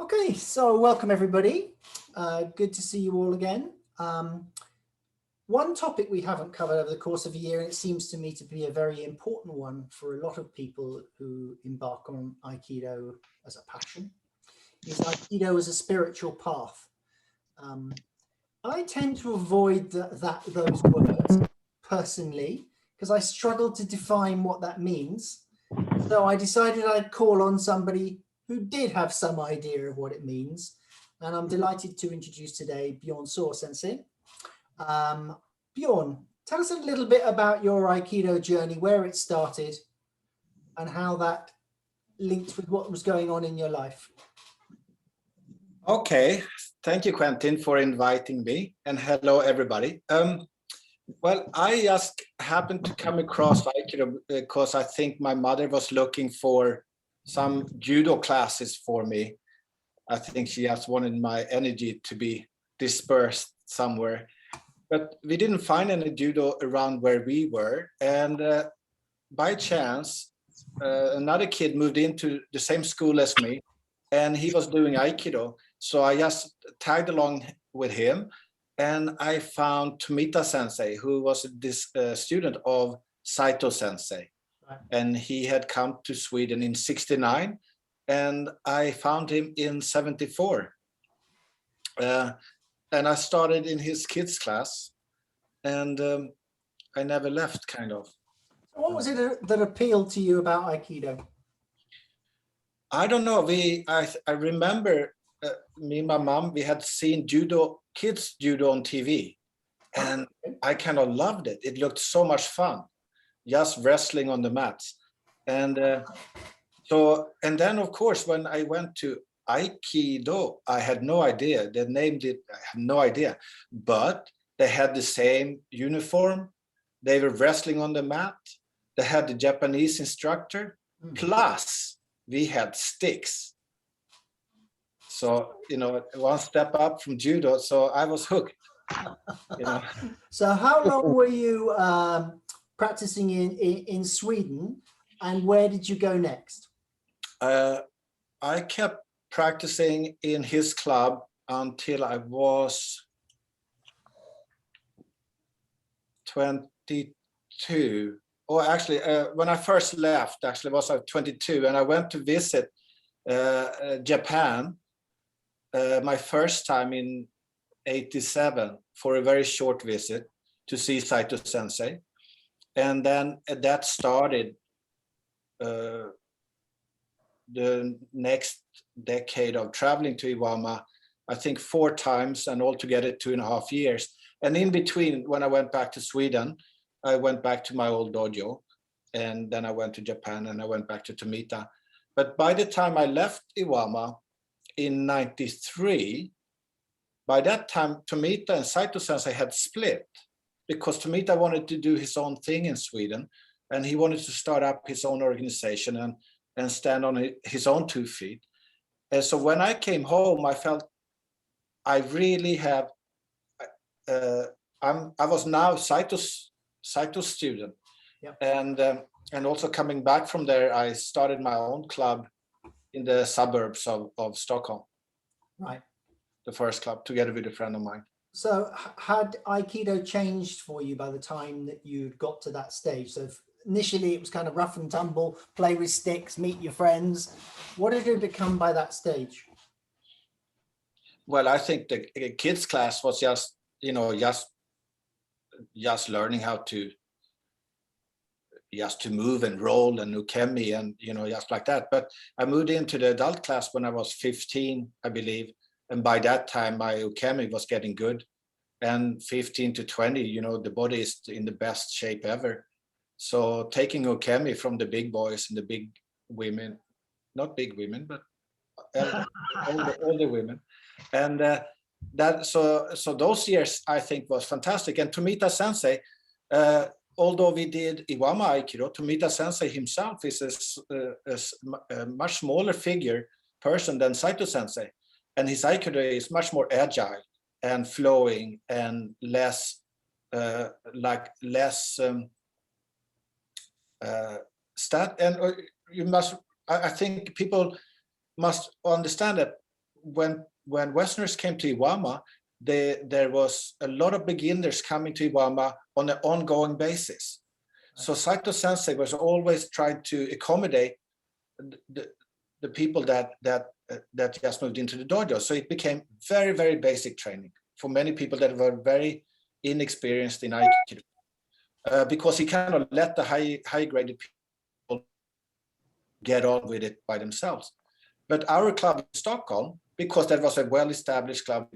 Okay, so welcome everybody. Good to see you all again. One topic we haven't covered over the course of a year, and it seems to me to be a very important one for a lot of people who embark on Aikido as a passion, is Aikido as a spiritual path. I tend to avoid those words personally because I struggle to define what that means. So I decided I'd call on somebody who did have some idea of what it means. And I'm delighted to introduce today Bjorn Saw Sensei. Bjorn, tell us a little bit about your Aikido journey, where it started, and how that linked with what was going on in your life. Okay, thank you, Quentin, for inviting me, and hello, everybody. Well, I just happened to come across Aikido because I think my mother was looking for some judo classes for me. I think she just wanted my energy to be dispersed somewhere. But we didn't find any judo around where we were. And by chance, another kid moved into the same school as me, and he was doing Aikido. So I just tagged along with him. And I found Tomita Sensei, who was this student of Saito Sensei. Right. And he had come to Sweden in 69, and I found him in 74. And I started in his kids class, and I never left, kind of. What was it that appealed to you about Aikido? I don't know. I remember me and my mom, we had seen kids judo on TV, and I kind of loved it. It looked so much fun, just wrestling on the mats. And and then of course, when I went to Aikido, I had no idea. They named it, I had no idea. But they had the same uniform. They were wrestling on the mat. They had the Japanese instructor, plus we had sticks. So, one step up from judo. So I was hooked. So how long were you practicing in Sweden, and where did you go next? I kept practicing in his club until I was 22. Or actually, when I first left, was 22, and I went to visit Japan. My first time in 87 for a very short visit to see Saito Sensei. And then that started the next decade of traveling to Iwama, I think 4 times, and altogether 2.5 years. And in between, when I went back to Sweden, I went back to my old dojo, and then I went to Japan, and I went back to Tomita. But by the time I left Iwama, in 93, by that time, Tomita and Saito Sensei had split because Tomita wanted to do his own thing in Sweden, and he wanted to start up his own organization and stand on his own 2 feet. And so when I came home, I felt I really have, I was now Saito's student. Yep. And also coming back from there, I started my own club in the suburbs of Stockholm. Right. The first club, together with a friend of mine. So had Aikido changed for you by the time that you got to that stage? So initially it was kind of rough and tumble, play with sticks, meet your friends. What did it become by that stage? Well, I think the kids class was just, just learning how to move and roll and ukemi and, just like that. But I moved into the adult class when I was 15, I believe. And by that time, my ukemi was getting good. And 15 to 20, the body is in the best shape ever. So taking ukemi from the big boys and the big women, not big women, but older women. And so those years, I think, was fantastic. And Tomita Sensei, although we did Iwama Aikido, Tomita Sensei himself is a much smaller person than Saito Sensei. And his Aikido is much more agile and flowing and less I think people must understand that when Westerners came to Iwama, there was a lot of beginners coming to Iwama on an ongoing basis. So Saito Sensei was always trying to accommodate the people that just moved into the dojo. So it became very, very basic training for many people that were very inexperienced in Aikido, because he cannot let the high-graded people get on with it by themselves. But our club in Stockholm, because that was a well-established club,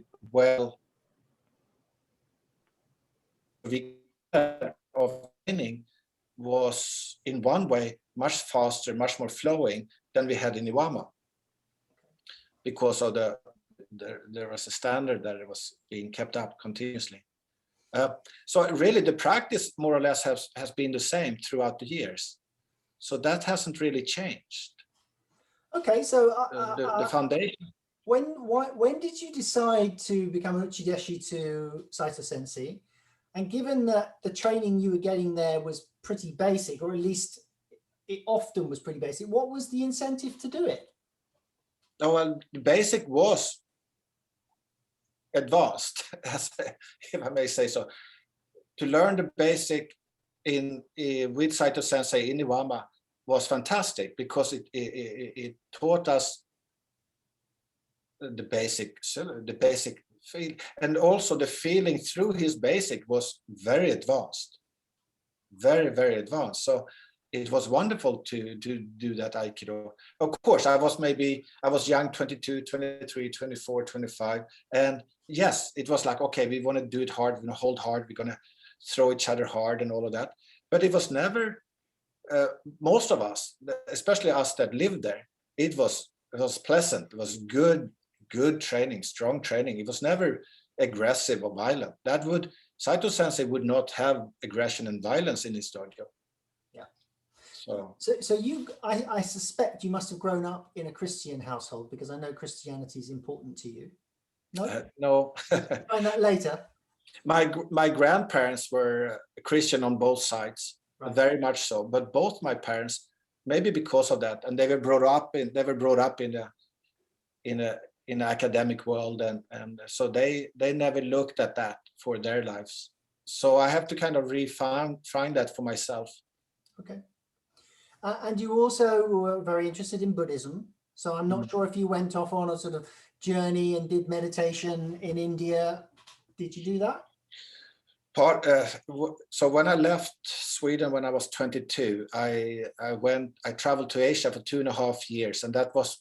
of training, was in one way much faster, much more flowing than we had in Iwama, because of there was a standard that it was being kept up continuously. So really the practice more or less has been the same throughout the years. So that hasn't really changed. Okay, so the foundation. When did you decide to become Uchideshi to Saito Sensei? And given that the training you were getting there was pretty basic, or at least it often was pretty basic, what was the incentive to do it? Oh, well, the basic was advanced, if I may say so. To learn the basic with Saito Sensei in Iwama was fantastic, because it taught us the basic feel, and also the feeling through his basic was very advanced, very, very advanced. So it was wonderful to do that Aikido. Of course, I was young, 22, 23, 24, 25. And yes, it was like, okay, we want to do it hard, we're going to hold hard, we're going to throw each other hard and all of that. But it was never, most of us, especially us that lived there, it was pleasant. It was good training, strong training. It was never aggressive or violent. Saito Sensei would not have aggression and violence in his dojo. Yeah. So you, I suspect you must have grown up in a Christian household, because I know Christianity is important to you. No? No. Find that later. My grandparents were Christian on both sides, right. Very much so. But both my parents, maybe because of that, and they were brought up in the academic world, and so they never looked at that for their lives. So I have to kind of find that for myself. Okay. And you also were very interested in Buddhism. So I'm not sure if you went off on a sort of journey and did meditation in India. Did you do that? So when I left Sweden when I was 22, I traveled to Asia for 2.5 years, and that was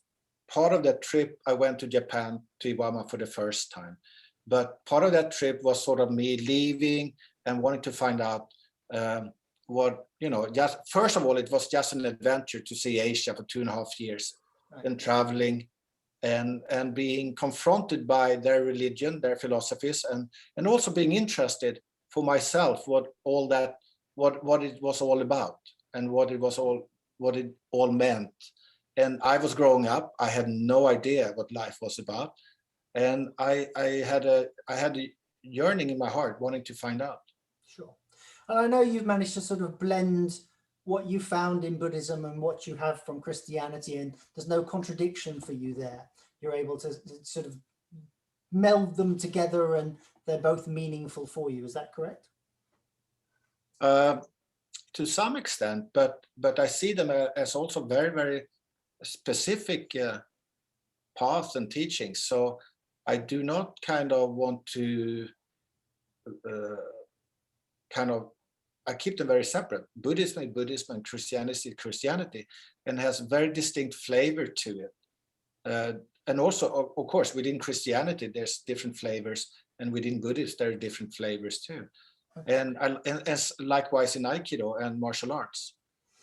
part of that trip. I went to Japan, to Iwama for the first time. But part of that trip was sort of me leaving and wanting to find out just first of all, it was just an adventure to see Asia for 2.5 years, right. And traveling and being confronted by their religion, their philosophies, and also being interested for myself what it was all about, and what it all meant. And I was growing up, I had no idea what life was about, and I had a yearning in my heart, wanting to find out. Sure. And I know you've managed to sort of blend what you found in Buddhism and what you have from Christianity, and there's no contradiction for you there. You're able to sort of meld them together, and they're both meaningful for you. Is that correct? To some extent, but I see them as also very, very specific paths and teachings. So I do not kind of want to I keep them very separate. Buddhism is Buddhism, and Christianity is Christianity, and has very distinct flavor to it. And also, of course, within Christianity, there's different flavors, and within Buddhism, there are different flavors too. And as likewise in Aikido and martial arts,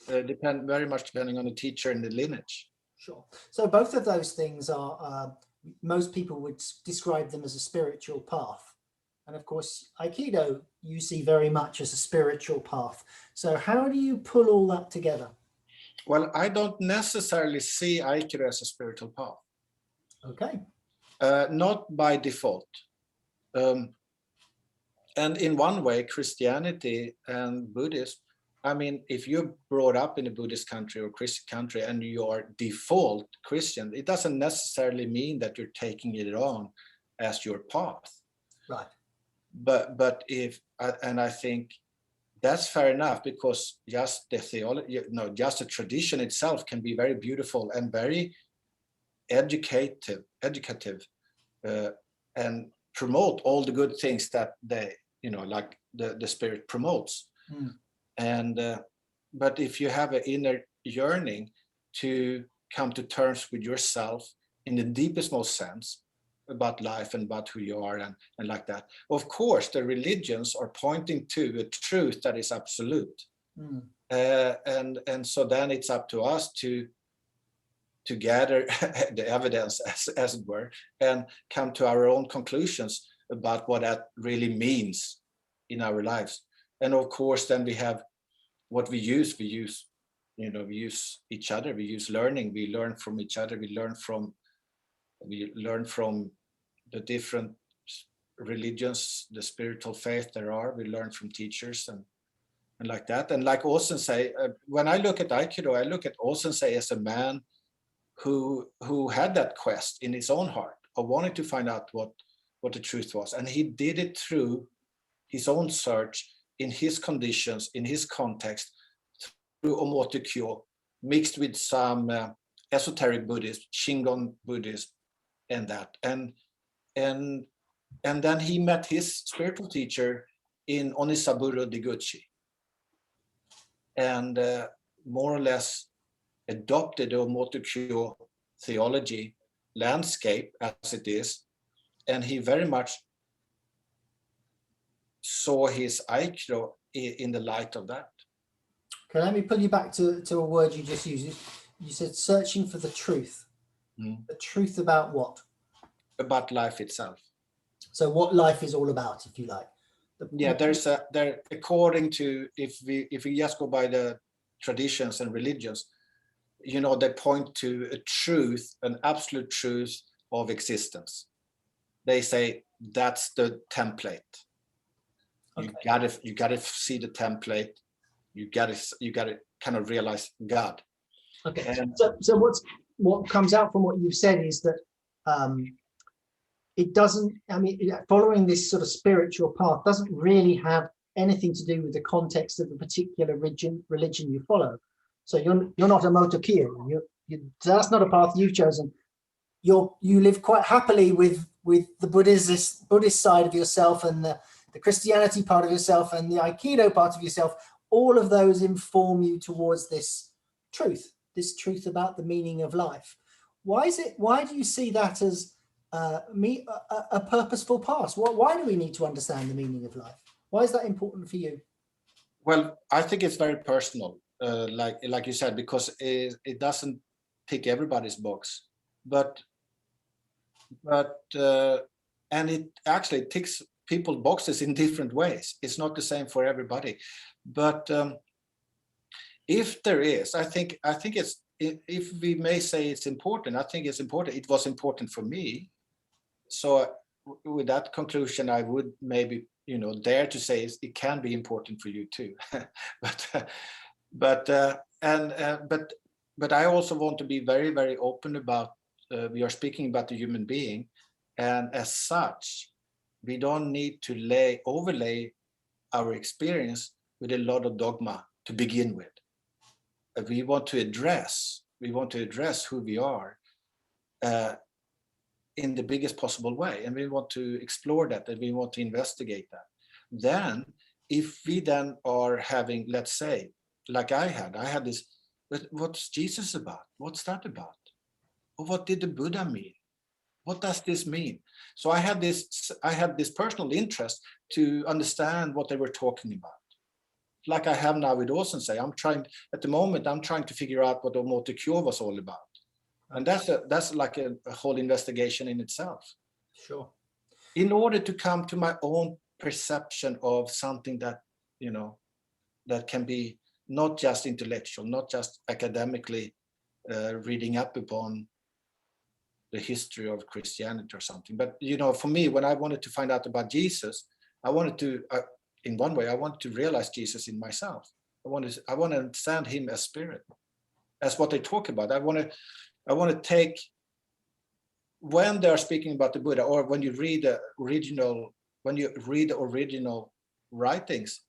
depend very much depending on the teacher and the lineage. Sure. So both of those things are, most people would describe them as a spiritual path. And of course, Aikido, you see very much as a spiritual path. So how do you pull all that together? Well, I don't necessarily see Aikido as a spiritual path. Okay. Not by default. And in one way, Christianity and Buddhism I mean, if you're brought up in a Buddhist country or Christian country and you are default Christian, it doesn't necessarily mean that you're taking it on as your path. Right. But if, and I think that's fair enough, because just the theology, just the tradition itself can be very beautiful and very educative, and promote all the good things that they, like the spirit promotes. And but if you have an inner yearning to come to terms with yourself in the deepest, most sense about life and about who you are, and like that, of course the religions are pointing to a truth that is absolute. And so then it's up to us to gather the evidence, as it were, and come to our own conclusions about what that really means in our lives. And of course then we have what we use each other, we use learning, we learn from each other, we learn from the different religions, the spiritual faith there are, we learn from teachers and like that. And like Aw Sensei, when I look at Aikido, I look at Aw Sensei as a man who had that quest in his own heart of wanting to find out what the truth was, and he did it through his own search, in his conditions, in his context, through Omoto Kyo, mixed with some esoteric Buddhism, Shingon Buddhism, and that. And then he met his spiritual teacher in Onisaburo Diguchi, and more or less adopted the Omoto Kyo theology landscape as it is, and he very much saw his Aikido in the light of that. Okay, let me pull you back to a word you just used. You said searching for the truth. The truth about what? About life itself. So what life is all about, if you like. There according to, if we just go by the traditions and religions, they point to a truth, an absolute truth of existence. They say that's the template. Okay. You gotta see the template. You gotta kind of realize God. Okay. And so what comes out from what you've said is that it doesn't. I mean, following this sort of spiritual path doesn't really have anything to do with the context of the particular religion you follow. So you're not a Motokyo. That's not a path you've chosen. You live quite happily with the Buddhist side of yourself, and the Christianity part of yourself, and the Aikido part of yourself. All of those inform you towards this truth about the meaning of life. Why do you see that as a purposeful path? Why do we need to understand the meaning of life? Why is that important for you? Well, I think it's very personal, like you said, because it doesn't tick everybody's box, but and it actually ticks people's boxes in different ways. It's not the same for everybody, but if there is, I think it's, if we may say it's important, I think it's important. It was important for me. So with that conclusion, I would maybe, dare to say it can be important for you too. but I also want to be very, very open about, we are speaking about the human being, and as such, we don't need to overlay our experience with a lot of dogma to begin with. We want to address who we are in the biggest possible way, and we want to explore that, and we want to investigate that. Then, if we then are having, let's say, like I had this, but what's Jesus about? What's that about? Or what did the Buddha mean? What does this mean? So I had this personal interest to understand what they were talking about. Like I have now with Aw Sensei, I'm trying to figure out what Omoto Kyo was all about. And that's like a whole investigation in itself. Sure. In order to come to my own perception of something that, that can be not just intellectual, not just academically reading up upon the history of Christianity or something. But, for me, when I wanted to find out about Jesus, I wanted to, in one way, I wanted to realize Jesus in myself. I want to understand him as spirit, as what they talk about. I want to take, when they're speaking about the Buddha, or when you read the original writings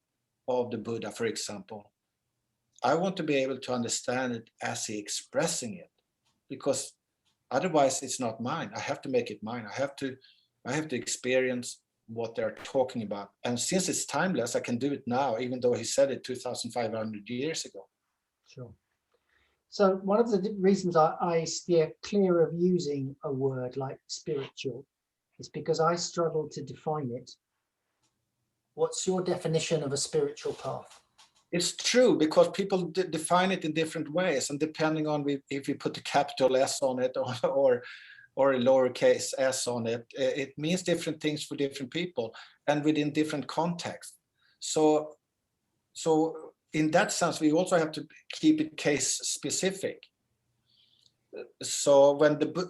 of the Buddha, for example, I want to be able to understand it as he expressing it, because otherwise it's not mine. I have to make it mine. I have to experience what they're talking about. And since it's timeless, I can do it now, even though he said it 2,500 years ago. Sure. So one of the reasons I steer clear of using a word like spiritual is because I struggle to define it. What's your definition of a spiritual path? It's true, because people define it in different ways, and depending on if you put a capital S on it or a lowercase s on it, it means different things for different people and within different contexts. So in that sense, we also have to keep it case specific. So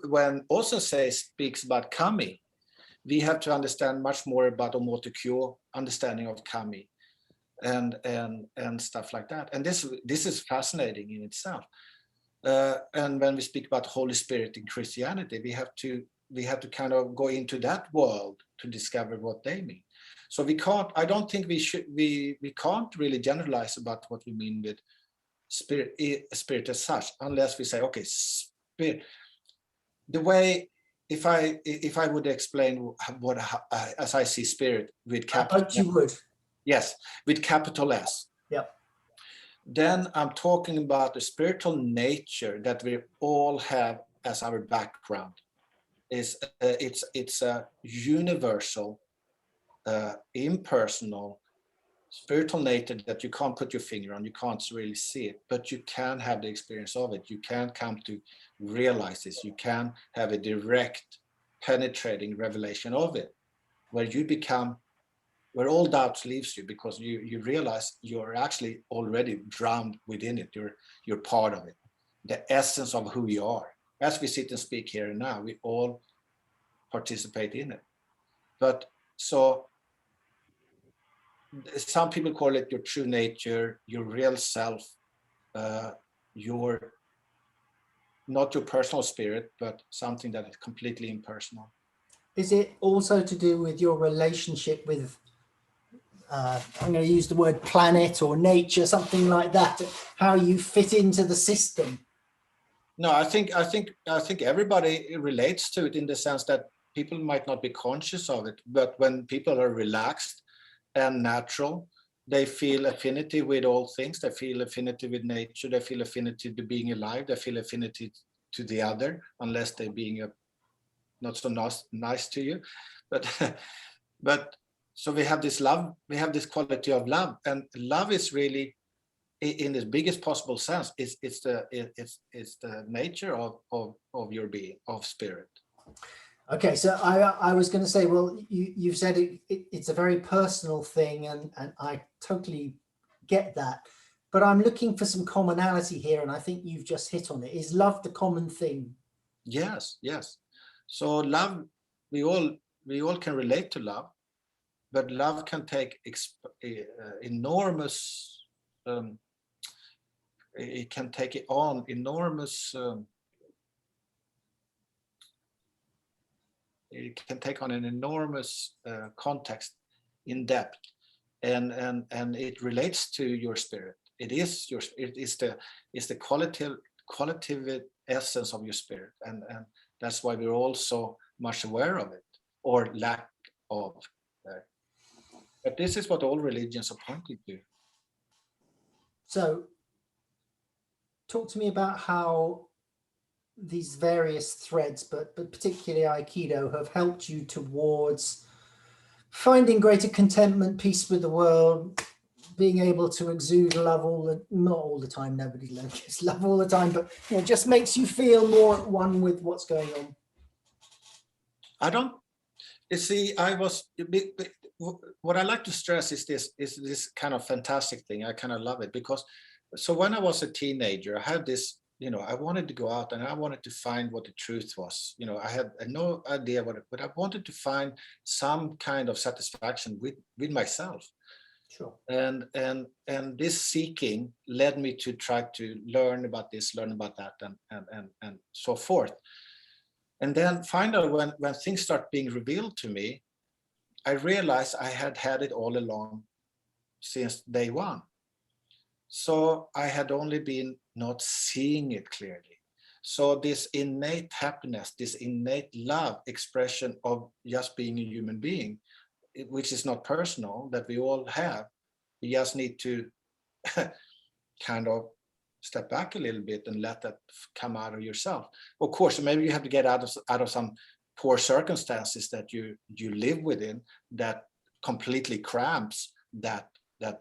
when Saw Sensei speaks about kami, we have to understand much more about Omoto Kyo, understanding of kami, and stuff like that. And this is fascinating in itself. And when we speak about Holy Spirit in Christianity, we have to kind of go into that world to discover what they mean. So I don't think we can't really generalize about what we mean with spirit as such, unless we say, okay, spirit. The way, if I would explain as I see spirit with capital, I hope you would. Yes, with capital S. Yeah. Then I'm talking about the spiritual nature that we all have as our background. It's a universal, impersonal, spiritual nature that you can't put your finger on. You can't really see it, but you can have the experience of it. You can come to realize this. You can have a direct, penetrating revelation of it, where all doubts leaves you, because you realize you're actually already drowned within it. You're part of it, the essence of who you are. As we sit and speak here and now, we all participate in it. But so some people call it your true nature, your real self, your not your personal spirit, but something that is completely impersonal. Is it also to do with your relationship with, I'm going to use the word planet or nature, something like that, how you fit into the system? No, I think everybody relates to it in the sense that people might not be conscious of it, but when people are relaxed and natural, they feel affinity with all things. They feel affinity with nature. They feel affinity to being alive. They feel affinity to the other, unless they're being not so nice to you. But so we have this love. We have this quality of love, and love is really, in its biggest possible sense, it's the nature of your being, of spirit. Okay, so I was going to say, well, you've said it's a very personal thing, and I totally get that. But I'm looking for some commonality here, and I think you've just hit on it. Is love the common thing? Yes. So love, we all can relate to love, but love can take enormous. It can take it on enormous. It can take on an enormous context, in depth, and it relates to your spirit. It is the qualitative essence of your spirit, and that's why we're all so much aware of it, or lack of. But this is what all religions are pointing to. So, talk to me about how these various threads, but particularly Aikido, have helped you towards finding greater contentment, peace with the world, being able to exude love not all the time, nobody gets love all the time, but just makes you feel more at one with what's going on. What I like to stress is this kind of fantastic thing. I kind of love it, because so when I was a teenager, I had this, I wanted to go out and I wanted to find what the truth was. I had no idea but I wanted to find some kind of satisfaction with myself. Sure. And this seeking led me to try to learn about this, learn about that, and so forth. And then finally, when things start being revealed to me, I realized I had it all along since day one. So I had only been not seeing it clearly. So this innate happiness, this innate love expression of just being a human being, which is not personal, that we all have, you just need to kind of step back a little bit and let that come out of yourself. Of course, maybe you have to get out of some poor circumstances that you live within that completely cramps that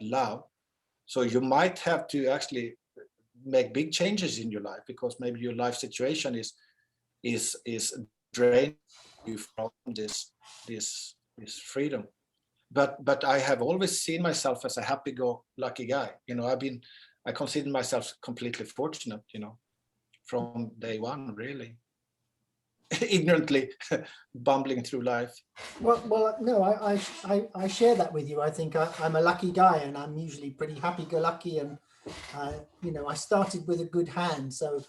love. So you might have to actually make big changes in your life, because maybe your life situation is draining you from this freedom. But I have always seen myself as a happy-go-lucky guy. I consider myself completely fortunate, from day one, really. Ignorantly bumbling through life. Well, no, I share that with you. I think I'm a lucky guy, and I'm usually pretty happy-go-lucky, and I started with a good hand, so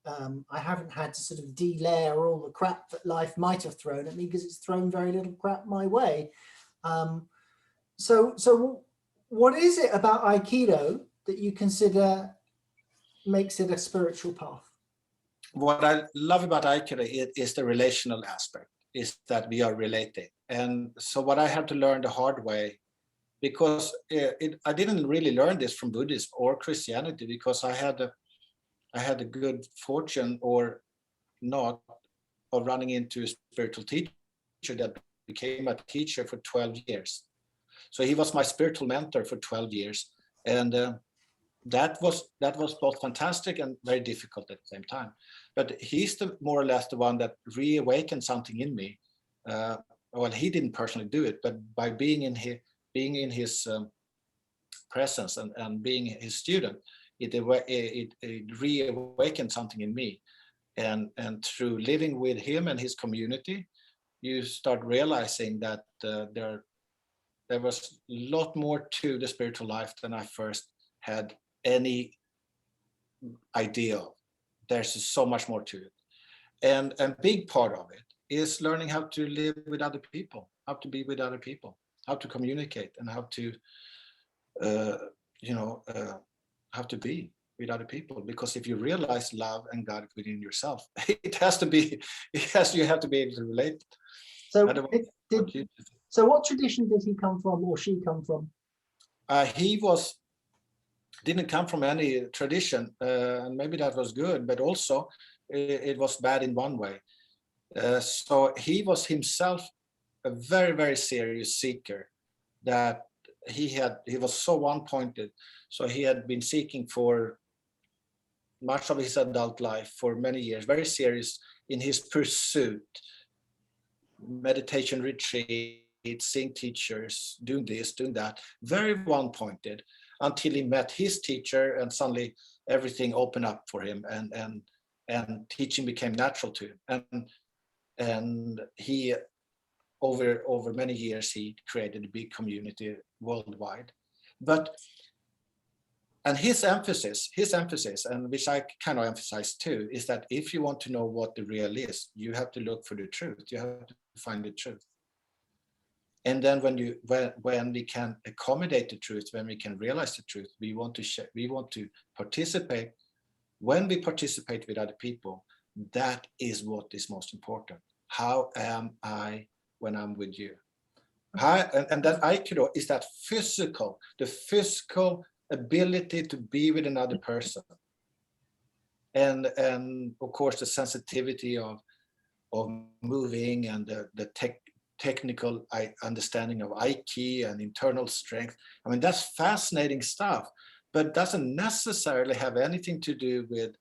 I haven't had to sort of de-layer all the crap that life might have thrown at me, because it's thrown very little crap my way. So what is it about Aikido that you consider makes it a spiritual path? What I love about Aikido is the relational aspect, is that we are relating. And so what I had to learn the hard way, because I didn't really learn this from Buddhism or Christianity, because I had a good fortune, or not, of running into a spiritual teacher that became a teacher for 12 years. So he was my spiritual mentor for 12 years. And that was both fantastic and very difficult at the same time. But he's more or less the one that reawakened something in me. Well, he didn't personally do it, but by being in his presence and being his student, it reawakened something in me. And through living with him and his community, you start realizing that there was a lot more to the spiritual life than I first had any idea of. There's so much more to it. And a big part of it is learning how to live with other people, how to be with other people, how to communicate, and how to, how to be with other people. Because if you realize love and God within yourself, you have to be able to relate. So what tradition did he come from, or she come from? He didn't come from any tradition, and maybe that was good, but also it was bad in one way. So he was himself a very, very serious seeker, that he was so one-pointed. So he had been seeking for much of his adult life, for many years, very serious in his pursuit, meditation retreat, seeing teachers, doing this, doing that, very one-pointed, until he met his teacher, and suddenly everything opened up for him, and teaching became natural to him. And he, over many years, he created a big community worldwide. And his emphasis, and which I kind of emphasize too, is that if you want to know what the real is, you have to look for the truth. You have to find the truth. And then when we can accommodate the truth, when we can realize the truth, we want to participate. When we participate with other people, that is what is most important. How am I when I'm with you? And that Aikido is that the physical ability to be with another person. And of course the sensitivity of moving, and the technical understanding of Aiki and internal strength. I mean, that's fascinating stuff, but doesn't necessarily have anything to do with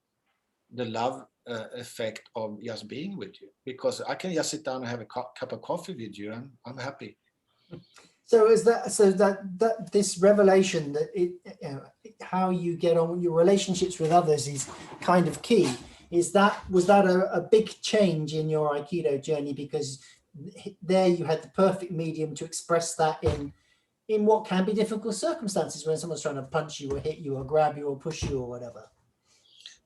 the love effect of just being with you, because I can just sit down and have a cup of coffee with you, and I'm happy. So that this revelation that how you get on with your relationships with others is kind of key. Was that a big change in your Aikido journey, because there you had the perfect medium to express that in what can be difficult circumstances when someone's trying to punch you or hit you or grab you or push you or whatever?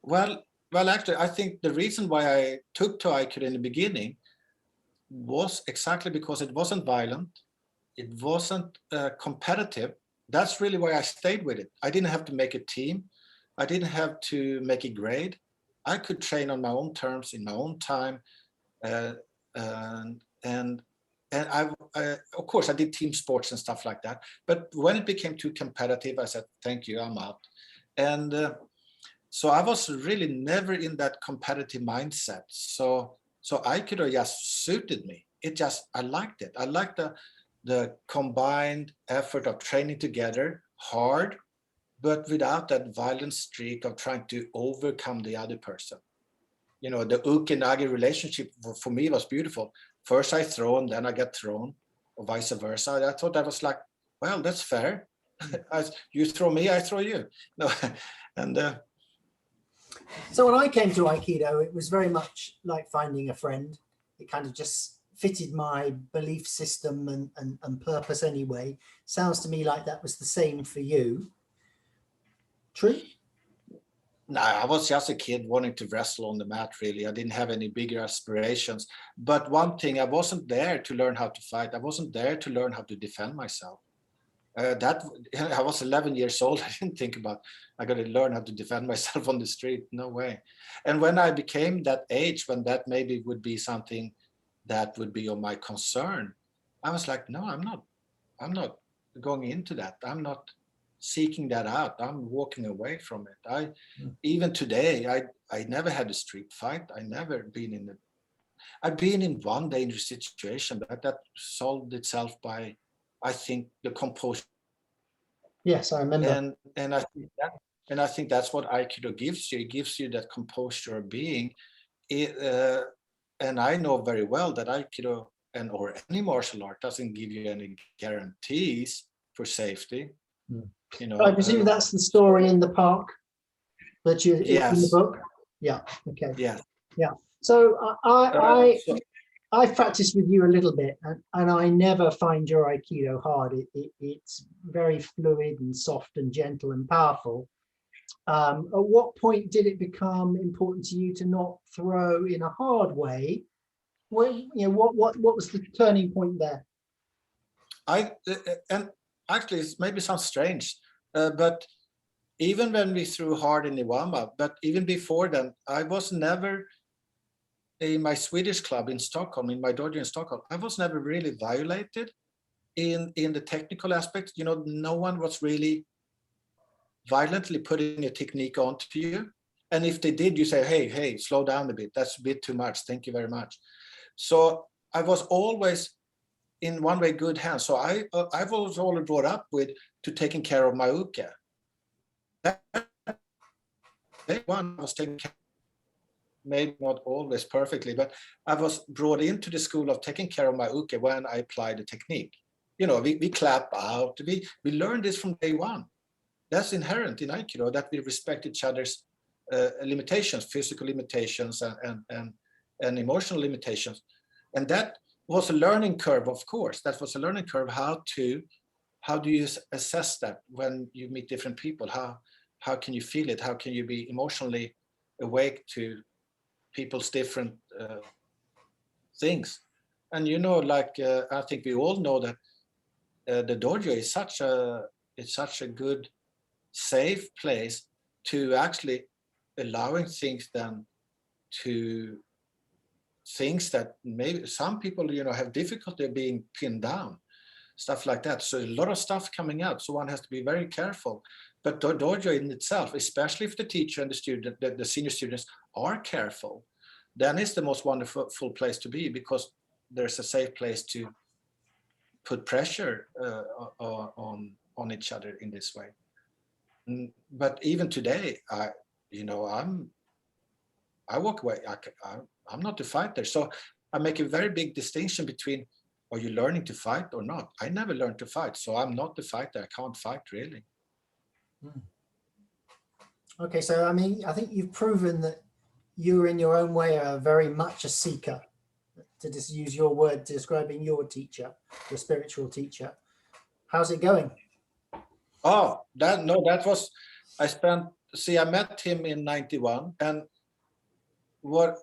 Well, actually, I think the reason why I took to Aikido in the beginning was exactly because it wasn't violent, it wasn't competitive. That's really why I stayed with it. I didn't have to make a team. I didn't have to make a grade. I could train on my own terms in my own time, and I of course I did team sports and stuff like that. But when it became too competitive, I said, "Thank you, I'm out." And so I was really never in that competitive mindset. So Aikido just suited me. I liked it. I liked the combined effort of training together hard, but without that violent streak of trying to overcome the other person. You know, the uke-nage relationship for me was beautiful. First I throw and then I get thrown, or vice versa. I thought that was like, well, that's fair. You throw me, I throw you. No, and so when I came to Aikido, it was very much like finding a friend. It kind of just fitted my belief system and purpose anyway. Sounds to me like that was the same for you. True? No, I was just a kid wanting to wrestle on the mat, really. I didn't have any bigger aspirations. But one thing, I wasn't there to learn how to fight. I wasn't there to learn how to defend myself. I was 11 years old. I didn't think about, I got to learn how to defend myself on the street. No way. And when I became that age, when that maybe would be something that would be of my concern, I was like, no, I'm not going into that. I'm not seeking that out. I'm walking away from it. Even today, I never had a street fight. I've been in one dangerous situation, but that solved itself by, I think, the composure. Yes, I remember. And I think that's what Aikido gives you. It gives you that composure of being. And I know very well that Aikido or any martial art doesn't give you any guarantees for safety. You know, I presume that's the story in the park that you yes. in the book. Yeah. Okay. Yeah. Yeah. So I've practiced with you a little bit, and I never find your Aikido hard. It's very fluid and soft and gentle and powerful. At what point did it become important to you to not throw in a hard way? When, you know, what was the turning point there? And actually, it maybe sounds strange, but even when we threw hard in Iwama, but even before then, I was never in my Swedish club in Stockholm, in my dojo in Stockholm. I was never really violated in the technical aspects. You know, no one was really violently putting a technique onto you. And if they did, you say, hey, slow down a bit. That's a bit too much. Thank you very much. So I was always in one way good hands. So I was always brought up with to taking care of my uke. That one was taking care, maybe not always perfectly, but I was brought into the school of taking care of my uke when I applied the technique. You know, we clap out. We learned this from day one. That's inherent in Aikido, that we respect each other's limitations, physical limitations and emotional limitations. And that was a learning curve, of course. That was a learning curve. How do you assess that when you meet different people? How can you feel it? How can you be emotionally awake to people's different things? And you know, like I think we all know that the dojo is such a good, safe place to actually allowing things then to things that maybe some people, you know, have difficulty being pinned down, stuff like that. So a lot of stuff coming out. So one has to be very careful. But the dojo in itself, especially if the teacher and the student, the senior students are careful, then it's the most wonderful place to be, because there's a safe place to put pressure on each other in this way. But even today, I walk away. I'm not a fighter. So I make a very big distinction between, are you learning to fight or not? I never learned to fight. So I'm not the fighter. I can't fight, really. Okay, so I mean, I think you've proven that you, in your own way, are very much a seeker, to just use your word describing your teacher, your spiritual teacher. How's it going? Oh, that was, I met him in 91, and what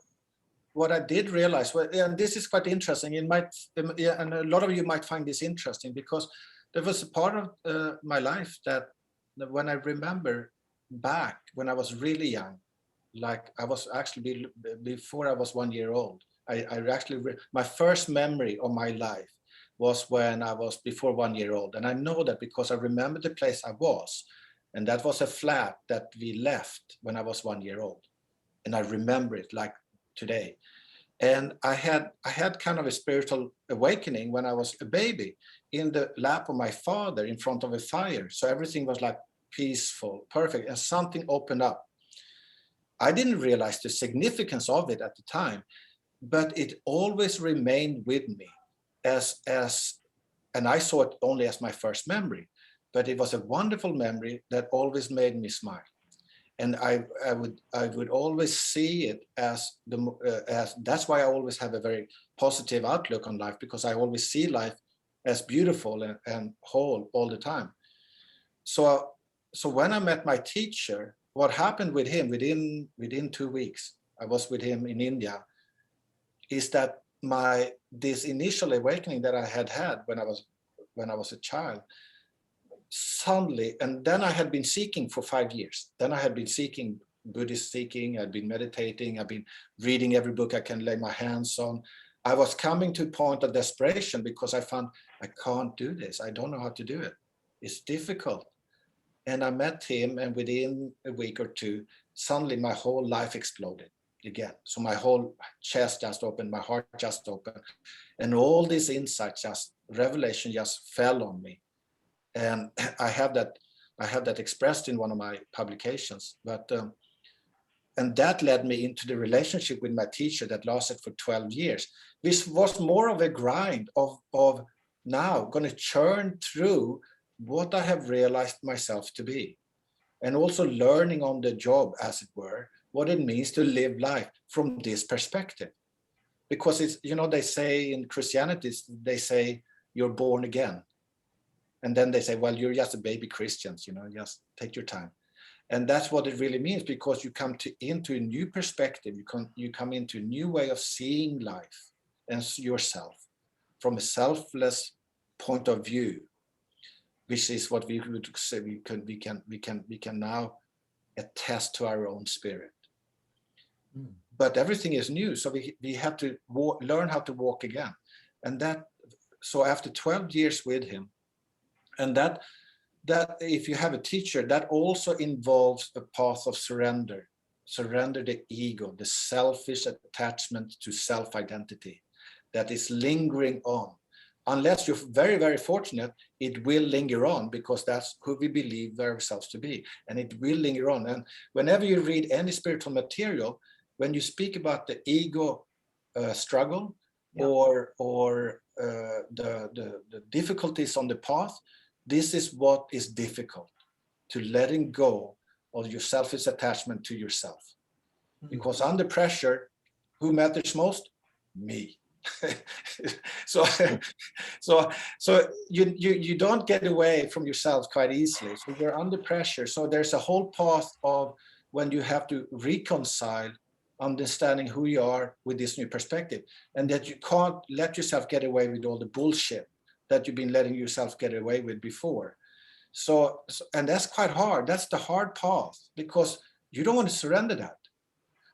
I did realize, and this is quite interesting, yeah, and a lot of you might find this interesting, because there was a part of my life that when I remember back when I was really young, like I was actually before I was 1 year old, my first memory of my life was when I was before 1 year old. And I know that because I remember the place I was, and that was a flat that we left when I was 1 year old. And I remember it like today. And I had kind of a spiritual awakening when I was a baby in the lap of my father in front of a fire. So everything was like peaceful, perfect, and something opened up. I didn't realize the significance of it at the time, but it always remained with me and I saw it only as my first memory, but it was a wonderful memory that always made me smile. And I would always see it as that's why I always have a very positive outlook on life, because I always see life as beautiful and whole all the time. So when I met my teacher, what happened with him within 2 weeks, I was with him in India, is that this initial awakening that I had when I was a child, suddenly, and then I had been seeking for 5 years. Then I had been seeking, Buddhist seeking, I'd been meditating, I've been reading every book I can lay my hands on. I was coming to a point of desperation because I found I can't do this. I don't know how to do it. It's difficult. And I met him, and within a week or two, suddenly my whole life exploded again. So my whole chest just opened, my heart just opened, and all these insights, revelation just fell on me. And I have that expressed in one of my publications. But and that led me into the relationship with my teacher that lasted for 12 years, which was more of a grind of now going to churn through what I have realized myself to be, and also learning on the job, as it were, what it means to live life from this perspective. Because it's, they say in Christianity, they say you're born again. And then they say, well, you're just a baby Christians, just take your time. And that's what it really means, because you come into a new perspective. You come into a new way of seeing life and yourself from a selfless point of view, which is what we would say we can now attest to our own spirit. But everything is new, so we have to learn how to walk again. And so after 12 years with him, and that if you have a teacher, that also involves a path of surrender the ego, the selfish attachment to self-identity that is lingering on. Unless you're very, very fortunate, it will linger on, because that's who we believe ourselves to be, and it will linger on. And whenever you read any spiritual material, when you speak about the ego struggle, or the difficulties on the path, this is what is difficult, to letting go of your selfish attachment to yourself. Because under pressure, who matters most? Me. so you don't get away from yourself quite easily. So you're under pressure. So there's a whole path of when you have to reconcile understanding who you are with this new perspective, and that you can't let yourself get away with all the bullshit that you've been letting yourself get away with before. So and that's quite hard. That's the hard path, because you don't want to surrender that.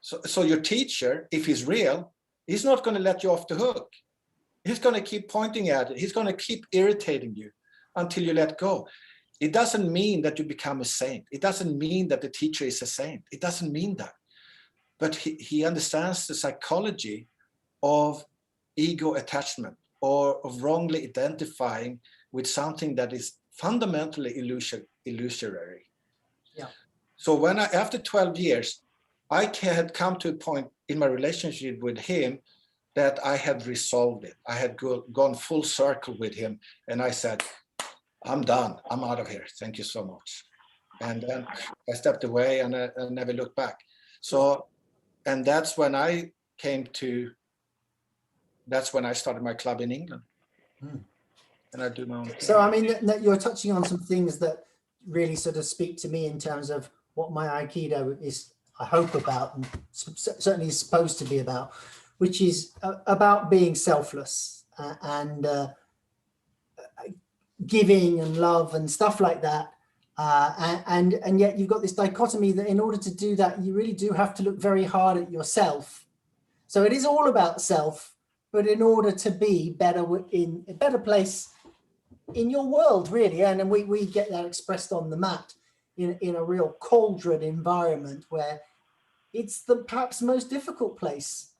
So your teacher, if he's real, he's not going to let you off the hook. He's going to keep pointing at it. He's going to keep irritating you until you let go. It doesn't mean that you become a saint. It doesn't mean that the teacher is a saint. It doesn't mean that. But he understands the psychology of ego attachment, or of wrongly identifying with something that is fundamentally illusory. Yeah. So after 12 years, I had come to a point in my relationship with him that I had resolved it. I had gone full circle with him, and I said, I'm done. I'm out of here. Thank you so much. And then I stepped away, and I never looked back. So, and that's when I started my club in England. and I do my own thing. So, I mean, you're touching on some things that really sort of speak to me in terms of what my Aikido is, I hope, about, and certainly is supposed to be about, which is about being selfless and giving and love and stuff like that. And yet you've got this dichotomy that in order to do that, you really do have to look very hard at yourself. So it is all about self, but in order to be better in a better place in your world, really. And we get that expressed on the mat in a real cauldron environment where it's the perhaps most difficult place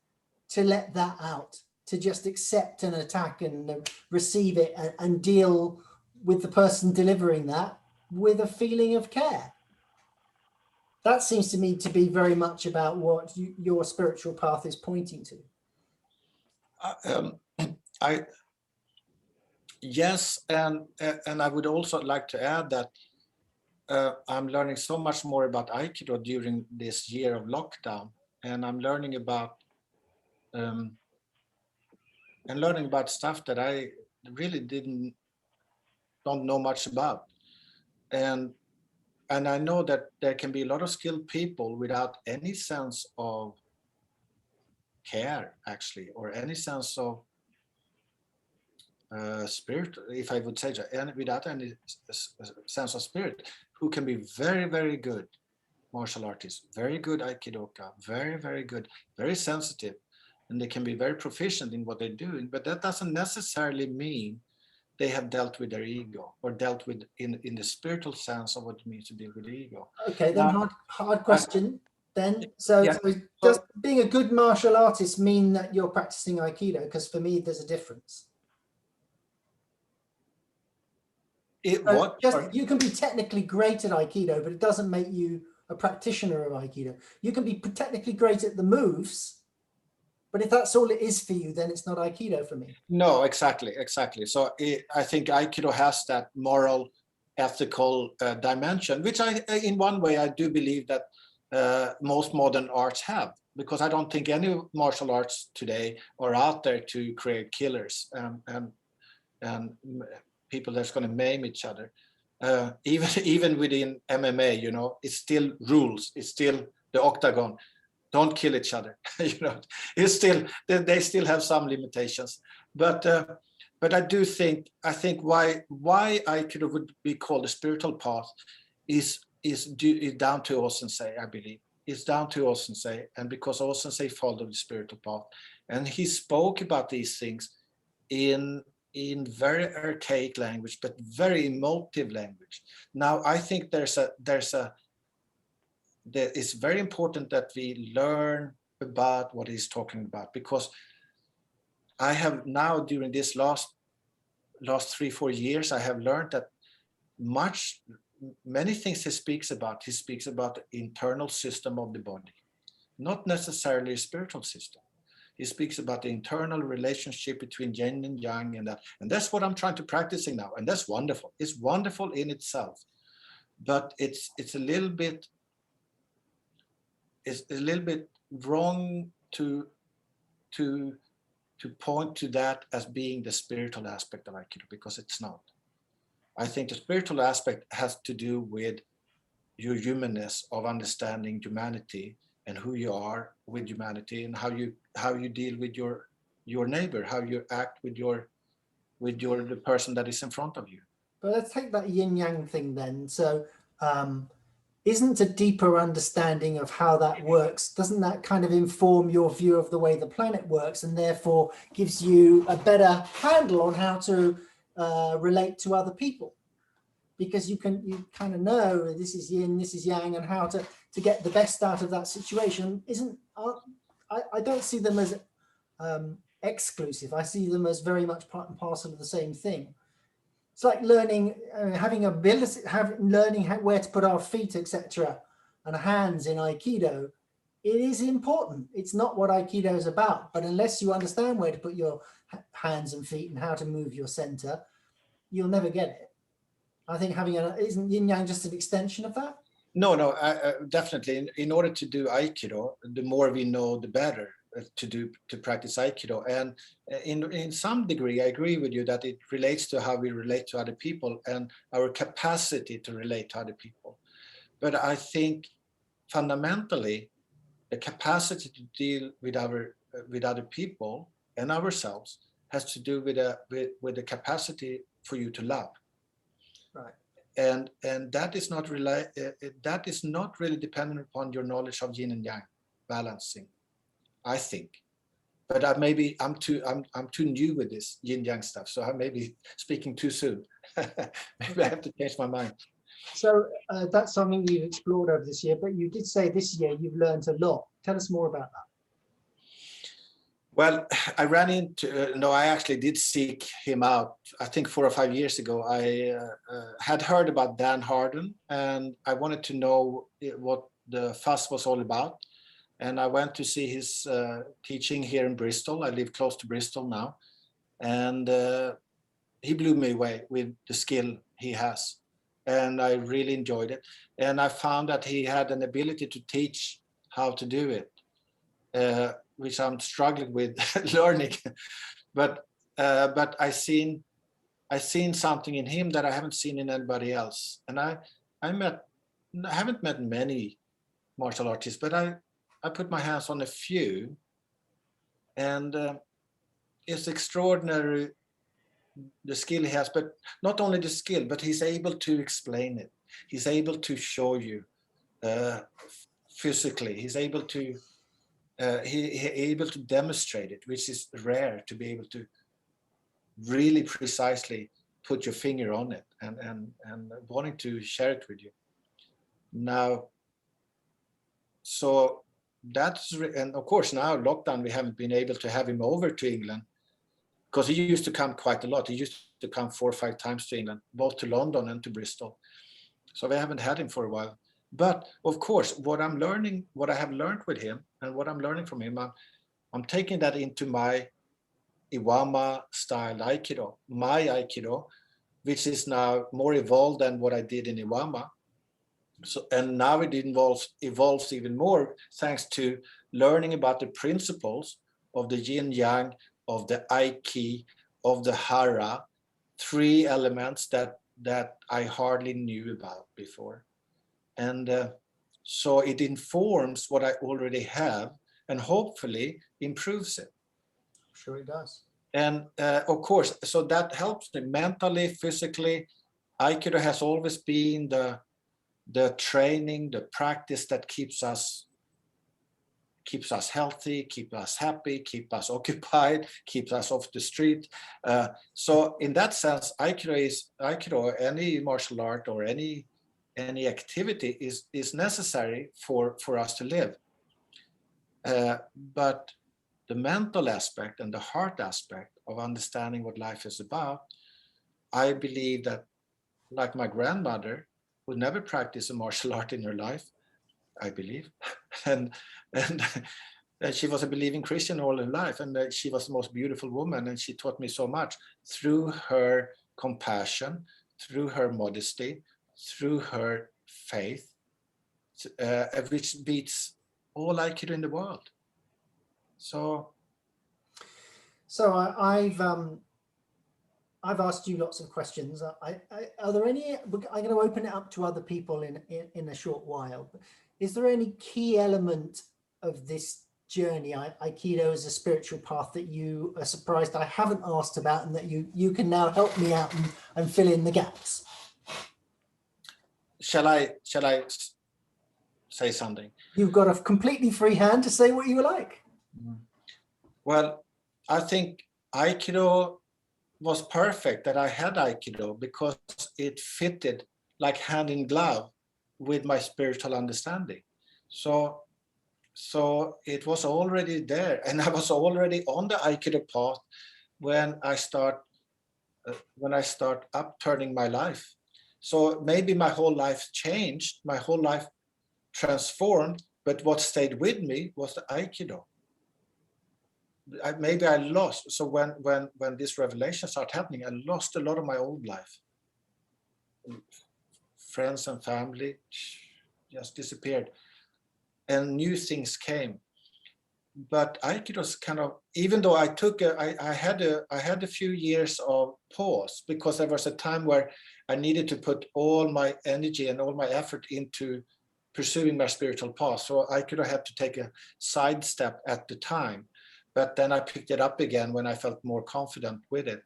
to let that out, to just accept an attack and receive it and deal with the person delivering that with a feeling of care. That seems to me to be very much about what your spiritual path is pointing to. Yes, and I would also like to add that I'm learning so much more about Aikido during this year of lockdown, and I'm learning about stuff that I really don't know much about, and I know that there can be a lot of skilled people without any sense of care, actually, or any sense of spirit, if I would say that, and without any sense of spirit, who can be very, very good martial artists, very good Aikidoka, very, very good, very sensitive, and they can be very proficient in what they're doing, but that doesn't necessarily mean they have dealt with their ego or dealt with in the spiritual sense of what it means to deal with the ego. Okay, then hard question then. So, yeah. So does being a good martial artist mean that you're practicing Aikido? Because for me, there's a difference. You can be technically great at Aikido, but it doesn't make you a practitioner of Aikido. You can be technically great at the moves, but if that's all it is for you, then it's not Aikido for me. No, exactly. So I think Aikido has that moral, ethical dimension, which in one way, I do believe that most modern arts have, because I don't think any martial arts today are out there to create killers and people that's going to maim each other. Even within MMA, you know, it's still rules. It's still the octagon. Don't kill each other. You know, it's still they still have some limitations. But I think why Aikido would be called a spiritual path is down to Saw Sensei, I believe. It's down to Saw Sensei, and because Saw Sensei followed the spiritual path, and he spoke about these things in very archaic language, but very emotive language. Now, I think it's very important that we learn about what he's talking about, because I have now, during this last 3-4 years, I have learned that many things he speaks about the internal system of the body, not necessarily a spiritual system. He speaks about the internal relationship between yin and yang, and that's what I'm trying to practicing now, and that's wonderful. It's wonderful in itself, but it's a little bit wrong to point to that as being the spiritual aspect of Aikido, because it's not. I think the spiritual aspect has to do with your humanness of understanding humanity and who you are with humanity, and how you deal with your neighbor, how you act with the person that is in front of you. But let's take that yin yang thing then. So isn't a deeper understanding of how that works, doesn't that kind of inform your view of the way the planet works, and therefore gives you a better handle on how to relate to other people? Because you kind of know this is yin, this is yang, and how to get the best out of that situation. I don't see them as exclusive. I see them as very much part and parcel of the same thing. It's like learning, learning where to put our feet, etc., and hands in Aikido. It is important. It's not what Aikido is about, but unless you understand where to put your hands and feet and how to move your center, you'll never get it. I think isn't yin yang just an extension of that? No, definitely. In order to do Aikido, the more we know, the better. to practice Aikido. And in some degree, I agree with you that it relates to how we relate to other people and our capacity to relate to other people. But I think fundamentally, the capacity to deal with other people and ourselves has to do with the capacity for you to love. Right. And that is not really dependent upon your knowledge of yin and yang balancing, I think. But maybe I'm too new with this yin yang stuff, so I may be speaking too soon. Maybe I have to change my mind. So that's something you've explored over this year, but you did say this year you've learned a lot. Tell us more about that. Well, I ran into, no, I actually did seek him out. I think 4 or 5 years ago, I had heard about Dan Harden, and I wanted to know what the fuss was all about. And I went to see his teaching here in Bristol. I live close to Bristol now. And he blew me away with the skill he has. And I really enjoyed it. And I found that he had an ability to teach how to do it, which I'm struggling with learning. But I seen something in him that I haven't seen in anybody else. And I haven't met many martial artists, but I put my hands on a few, and it's extraordinary the skill he has, but not only the skill, but he's able to explain it. He's able to show you physically. He's able to able to demonstrate it, which is rare, to be able to really precisely put your finger on it and wanting to share it with you. Now, so that's, and of course now lockdown, we haven't been able to have him over to England, because he used to come quite a lot. He used to come 4 or 5 times to England, both to London and to Bristol. So we haven't had him for a while. But of course, what I have learned with him and what I'm learning from him, I'm taking that into my Iwama style Aikido, my Aikido, which is now more evolved than what I did in Iwama. So, and now it evolves even more thanks to learning about the principles of the yin yang, of the Aiki, of the Hara, 3 elements that I hardly knew about before. And so it informs what I already have and hopefully improves it. Sure it does. And of course, so that helps me mentally, physically. Aikido has always been the training, the practice that keeps us healthy, keeps us happy, keeps us occupied, keeps us off the street. So in that sense, Aikido, any martial art or any activity is necessary for us to live. But the mental aspect and the heart aspect of understanding what life is about, I believe that, like my grandmother, who never practiced a martial art in her life, I believe, and she was a believing Christian all her life, and she was the most beautiful woman, and she taught me so much through her compassion, through her modesty, through her faith, which beats all Aikido in the world. So I've asked you lots of questions. Are there any? I'm going to open it up to other people in a short while. Is there any key element of this journey, Aikido as a spiritual path, that you are surprised I haven't asked about, and that you can now help me out and fill in the gaps? Shall I say something? You've got a completely free hand to say what you like. Well, I think Aikido was perfect that I had Aikido, because it fitted like hand in glove with my spiritual understanding. So it was already there, and I was already on the Aikido path when I start upturning my life. So maybe my whole life changed, my whole life transformed, but what stayed with me was the Aikido. Maybe I lost. So when this revelation started happening, I lost a lot of my old life. Friends and family just disappeared, and new things came. but Aikido's kind of, even though I took I had a few years of pause, because there was a time where I needed to put all my energy and all my effort into pursuing my spiritual path. So Aikido had to take a sidestep at the time, but then I picked it up again when I felt more confident with it.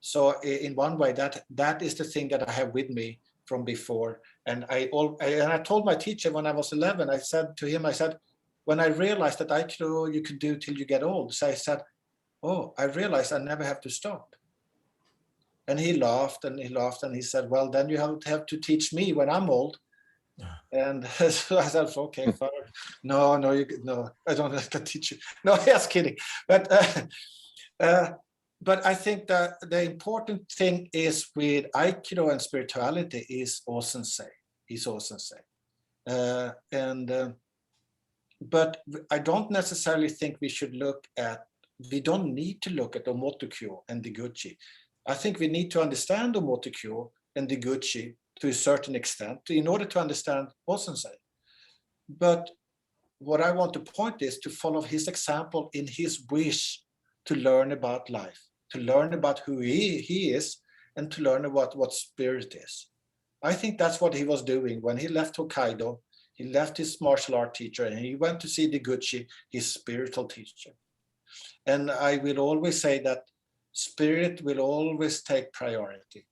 So in one way, that is the thing that I have with me from before. And I told my teacher when I was 11, I said to him, I said, when I realized that Aikido you could do till you get old, so I said, oh, I realized I never have to stop. And he laughed and he laughed and he said, well, then you have to teach me when I'm old. And so I said, okay, Father. No, I don't have to teach you. No, just kidding. But I think that the important thing is with Aikido and spirituality is Saw Sensei. He's Saw Sensei. But I don't necessarily think we don't need to look at Omotokyo and the Gucci. I think we need to understand Omotokyo and the Gucci to a certain extent in order to understand Saw Sensei. But what I want to point is to follow his example in his wish to learn about life, to learn about who he is, and to learn about what spirit is. I think that's what he was doing when he left Hokkaido. He left his martial art teacher and he went to see the Gucci, his spiritual teacher. And I will always say that spirit will always take priority.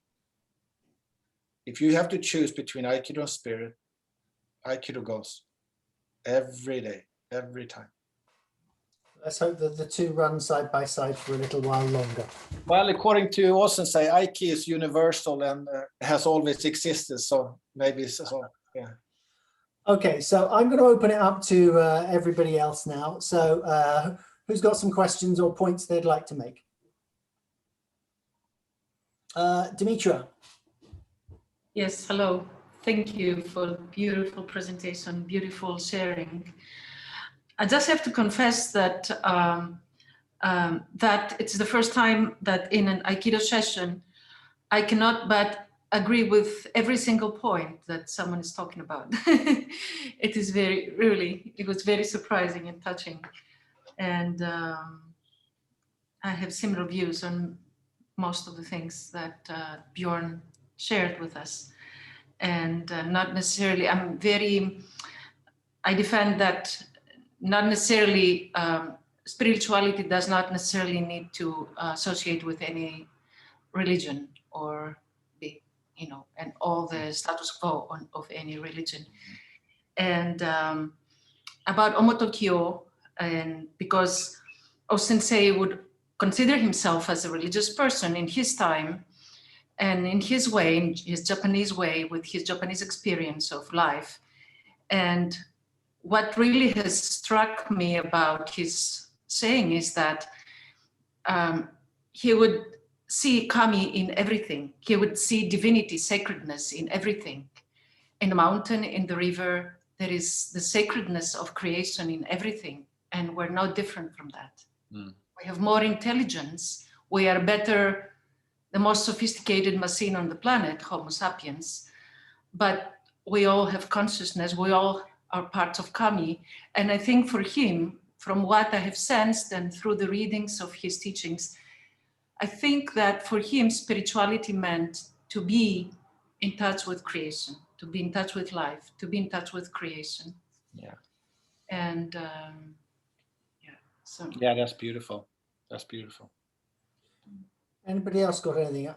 If you have to choose between Aikido and spirit, Aikido goes every day, every time. Let's hope that the two run side by side for a little while longer. Well, according to Saw Sensei, Aiki is universal and has always existed. So maybe so, yeah. Okay, so I'm going to open it up to everybody else now. So who's got some questions or points they'd like to make? Dimitra. Yes, hello. Thank you for the beautiful presentation, beautiful sharing. I just have to confess that that it's the first time that in an Aikido session, I cannot but agree with every single point that someone is talking about. It is it was very surprising and touching. And I have similar views on most of the things that Bjorn shared with us. And not necessarily, I defend that not necessarily, spirituality does not necessarily need to associate with any religion or the, and all the status quo of any religion. And about Omotokyo, and because O Sensei would consider himself as a religious person in his time, and in his way, in his Japanese way, with his Japanese experience of life. And what really has struck me about his saying is that he would see kami in everything. He would see divinity, sacredness in everything. In the mountain, in the river, there is the sacredness of creation in everything. And we're no different from that. Mm. We have more intelligence. We are better, the most sophisticated machine on the planet, Homo sapiens, but we all have consciousness, we all are parts of kami. And I think for him, from what I have sensed and through the readings of his teachings, I think that for him, spirituality meant to be in touch with creation, to be in touch with life, to be in touch with creation. Yeah. And yeah, that's beautiful. That's beautiful. Anybody else got anything?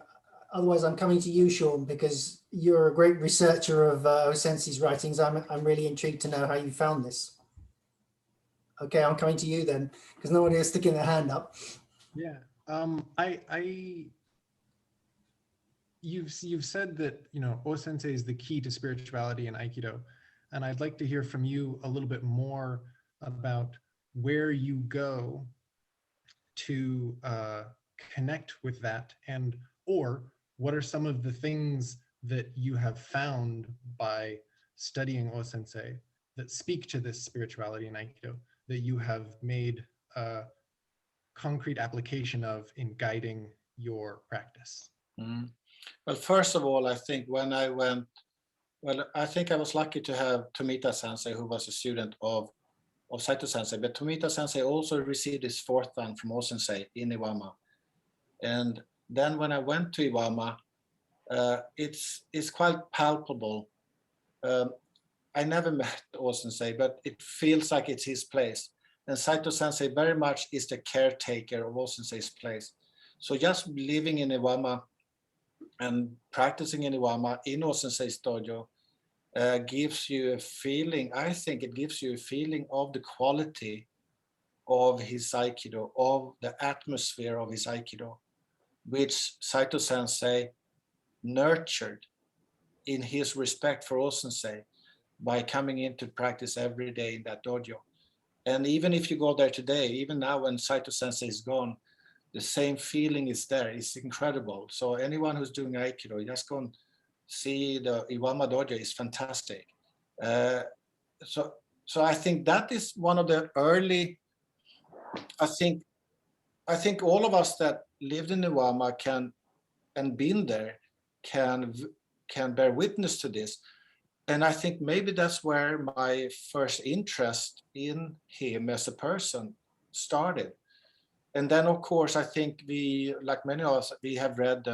Otherwise, I'm coming to you, Sean, because you're a great researcher of O Sensei's writings. I'm really intrigued to know how you found this. Okay, I'm coming to you then, because nobody is sticking their hand up. Yeah, you've said that O Sensei is the key to spirituality in Aikido, and I'd like to hear from you a little bit more about where you go to connect with that, or what are some of the things that you have found by studying O Sensei that speak to this spirituality in Aikido that you have made a concrete application of in guiding your practice? Mm. Well, first of all, I think when I went, I think I was lucky to have Tomita Sensei, who was a student of of Saito Sensei, but Tomita Sensei also received his fourth one from O Sensei in Iwama. And then when I went to Iwama, it's quite palpable. I never met O Sensei, but it feels like it's his place. And Saito Sensei very much is the caretaker of O Sensei's place. So just living in Iwama and practicing in Iwama in O Sensei's dojo gives you a feeling, I think it gives you a feeling of the quality of his Aikido, of the atmosphere of his Aikido, which Saito Sensei nurtured in his respect for O Sensei by coming into practice every day in that dojo. And even if you go there today, even now when Saito Sensei is gone, the same feeling is there. It's incredible. So anyone who's doing Aikido, just go and see the Iwama dojo. Is fantastic. So I think that is one of the early. I think all of us that lived in Iwama can and been there can bear witness to this. And I think maybe that's where my first interest in him as a person started. And then, of course, I think we, like many of us, we have read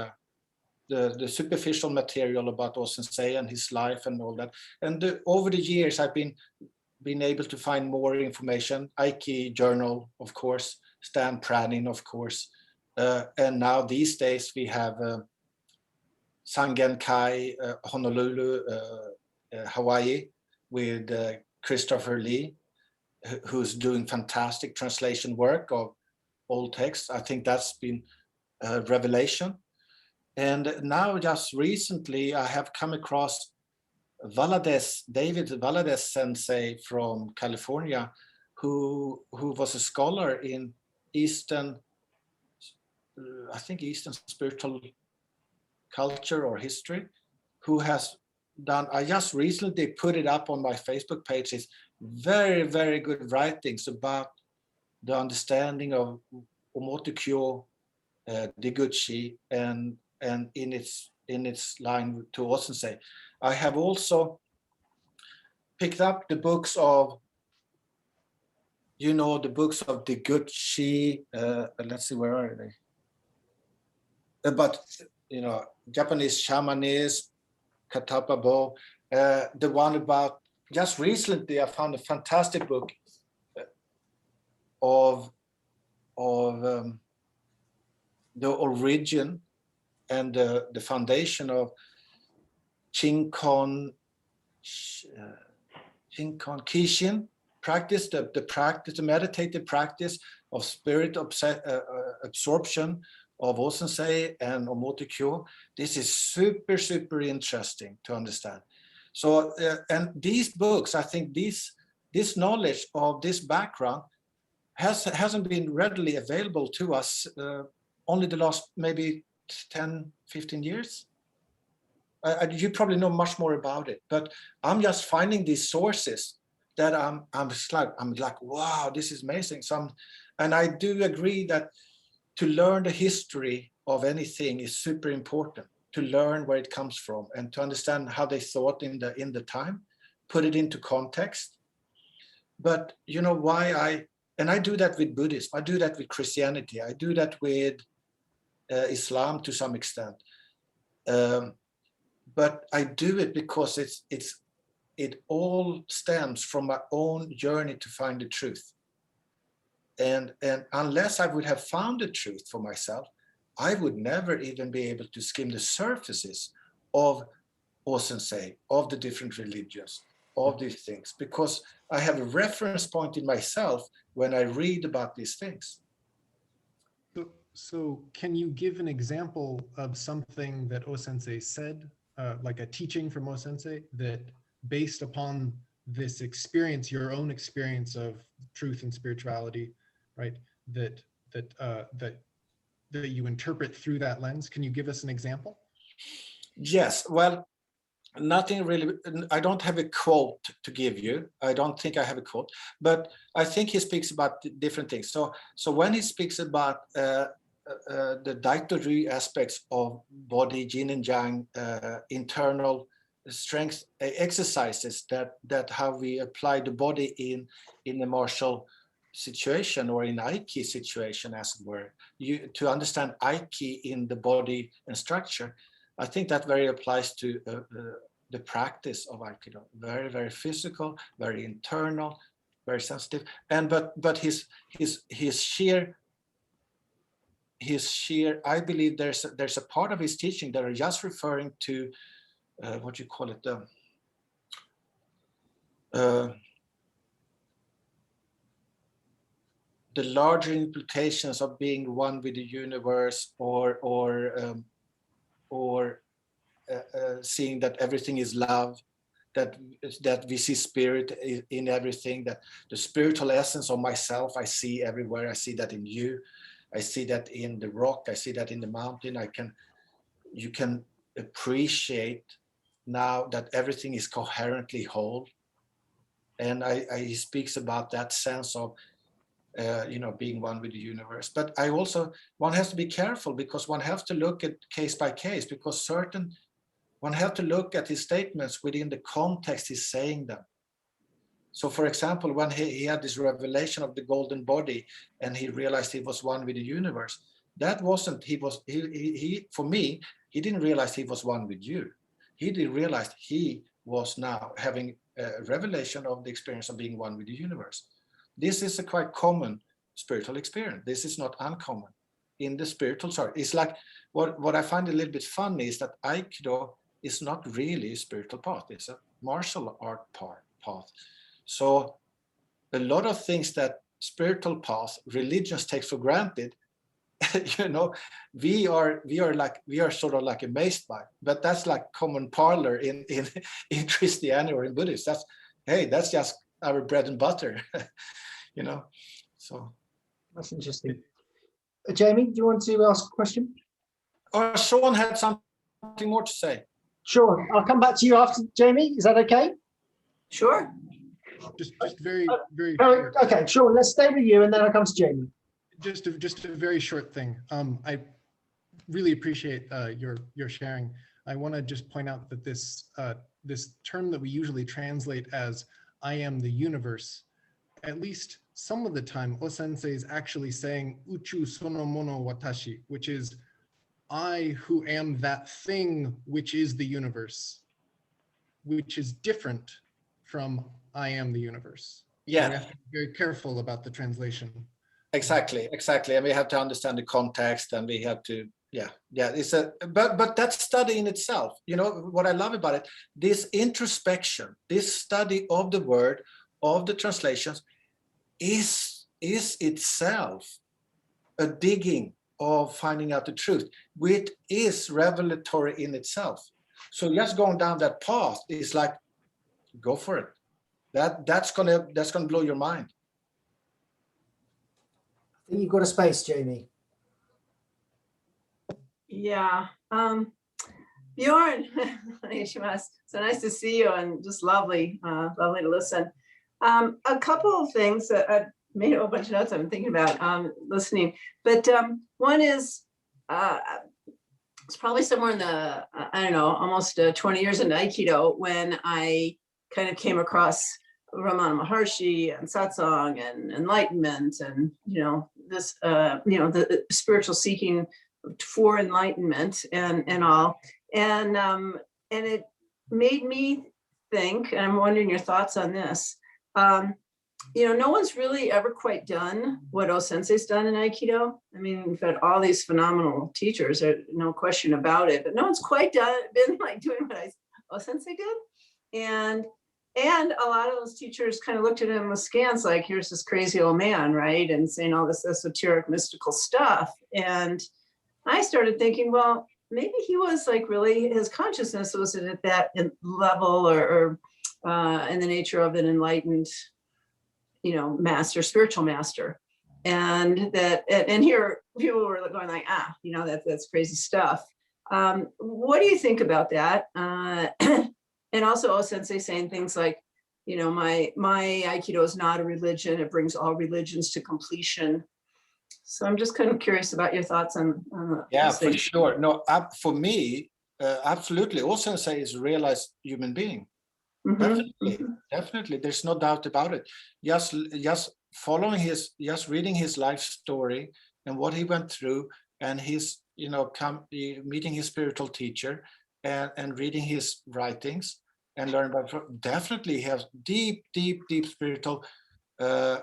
the superficial material about O Sensei and his life and all that. And over the years, I've been able to find more information. Aiki Journal, of course, Stan Pranin, of course. And now these days we have Sangen Kai, Honolulu, Hawaii, with Christopher Lee, who's doing fantastic translation work of old texts. I think that's been a revelation. And now just recently, I have come across David Valadez Sensei from California, who was a scholar in Eastern spiritual culture or history, who has done, I just recently put it up on my Facebook page, is very, very good writings about the understanding of Omotokyo, Deguchi, and in its line to O Sensei. I have also picked up the books of, the books of Deguchi. Let's see, where are they? About Japanese shamanism, Katapabo. The one about, just recently I found a fantastic book of the origin and the foundation of Shinkon Kishin practice, the meditative practice of spirit absorption of O Sensei and Omotokyo. This is super, super interesting to understand. So, and these books, I think this knowledge of this background hasn't been readily available to us only the last maybe 10, 15 years. You probably know much more about it, but I'm just finding these sources that I'm like, wow, this is amazing. And I do agree that to learn the history of anything is super important, to learn where it comes from and to understand how they thought in the time, put it into context. But why I do that with Buddhism, I do that with Christianity, I do that with Islam to some extent. But I do it because it all stems from my own journey to find the truth. And unless I would have found the truth for myself, I would never even be able to skim the surfaces of O Sensei, of the different religions, of these things, because I have a reference point in myself when I read about these things. So can you give an example of something that O Sensei said, like a teaching from O Sensei, that based upon this experience, your own experience of truth and spirituality, right, that you interpret through that lens? Can you give us an example? Yes, well, nothing really. I don't have a quote to give you. I don't think I have a quote, but I think he speaks about different things. So when he speaks about the Daito-ryu aspects of body, yin and yang, internal strength exercises that how we apply the body in a martial situation or in Aiki situation, as it were. To understand Aiki in the body and structure, I think that very applies to the practice of Aikido. Very, very physical, very internal, very sensitive. And but his sheer, I believe there's a part of his teaching that are just referring to what you call it, the larger implications of being one with the universe, or seeing that everything is love, that we see spirit in everything, that the spiritual essence of myself I see everywhere. I see that in you, I see that in the rock, I see that in the mountain. You can appreciate now that everything is coherently whole. And he speaks about that sense of being one with the universe. But one has to be careful, because one has to look at case by case, because one has to look at his statements within the context he's saying them. So for example, when he had this revelation of the golden body and he realized he was one with the universe, that wasn't, for me, he didn't realize he was one with you. He didn't realize he was now having a revelation of the experience of being one with the universe. This is a quite common spiritual experience. This is not uncommon in the spiritual side. It's like, what I find a little bit funny is that Aikido is not really a spiritual path. It's a martial art path. So a lot of things that spiritual path, religions take for granted, we are sort of like amazed by, but that's like common parlor in Christianity or in Buddhism. That's just our bread and butter, so. That's interesting. Jamie, do you want to ask a question? Or Sean had something more to say. Sure, I'll come back to you after, Jamie. Is that okay? Sure. Just very Okay, sure. Let's stay with you, and then I'll come to Jamie. Just a very short thing. I really appreciate your sharing. I want to just point out that this term that we usually translate as "I am the universe," at least some of the time, O-sensei is actually saying "Uchu sono mono watashi," which is I who am that thing which is the universe, which is different from I am the universe. Yeah. So we have to be very careful about the translation. Exactly. And we have to understand the context, and we have to, but that study in itself, what I love about it, this introspection, this study of the word, of the translations, is itself a digging of finding out the truth, which is revelatory in itself. So just going down that path is like, go for it. That's gonna blow your mind. I think you've got a space, Jamie. Yeah. Bjorn, so nice to see you, and just lovely to listen. A couple of things that I made a whole bunch of notes I've been thinking about listening, but one is it's probably somewhere in the, I don't know, almost 20 years into Aikido when I kind of came across Ramana Maharshi and satsang and enlightenment, and this the spiritual seeking for enlightenment and all, and it made me think, and I'm wondering your thoughts on this. No one's really ever quite done what O-sensei's done in Aikido. I mean, we've had all these phenomenal teachers, there's no question about it, but no one's quite been like doing what O-sensei did. And a lot of those teachers kind of looked at him askance, like, here's this crazy old man, right? And saying all this esoteric, mystical stuff. And I started thinking, well, maybe he was like really, his consciousness was at that level or in the nature of an enlightened, master, spiritual master. And here people were going like, that's crazy stuff. What do you think about that? And also O-sensei saying things like, my Aikido is not a religion. It brings all religions to completion. So I'm just kind of curious about your thoughts on yeah, for sure. No, for me, absolutely. All Sensei is a realized human being. Mhm, Definitely, mhm. definitely. There's no doubt about it. Just following just reading his life story and what he went through, and his, meeting his spiritual teacher, and reading his writings and learning about, definitely he has deep, deep, deep spiritual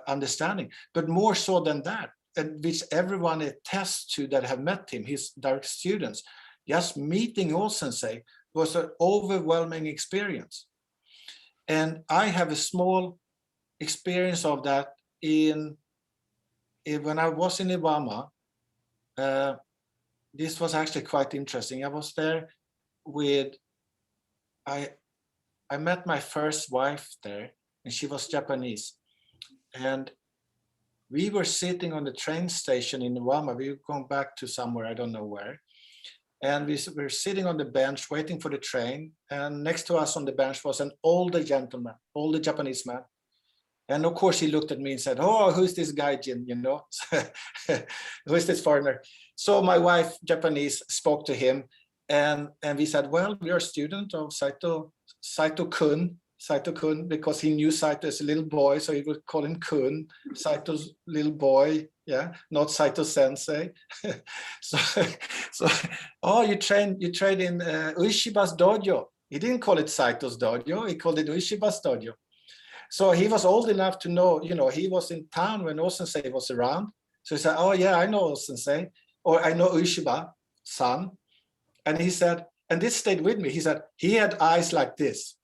understanding. But more so than that, and which everyone attests to that have met him, his direct students, just meeting All Sensei was an overwhelming experience. And I have a small experience of that when I was in Iwama. This was actually quite interesting. I was there with, I met my first wife there, and she was Japanese. And we were sitting on the train station in Iwama. We were going back to somewhere, I don't know where. And we were sitting on the bench waiting for the train. And next to us on the bench was an older gentleman, older Japanese man. And of course, he looked at me and said, "Oh, who's this guy, Jin? Who is this foreigner?" So my wife, Japanese, spoke to him, and we said, "Well, we are a student of Saito-kun, because he knew Saito as a little boy, so he would call him Kun, Saito's little boy, yeah, not Saito Sensei." so, oh, you train in Ueshiba's dojo. He didn't call it Saito's dojo; he called it Ueshiba's dojo. So he was old enough to know, he was in town when O-sensei was around. So he said, "Oh yeah, I know O-sensei, or I know Ueshiba-san." And he said, and this stayed with me, he said, he had eyes like this.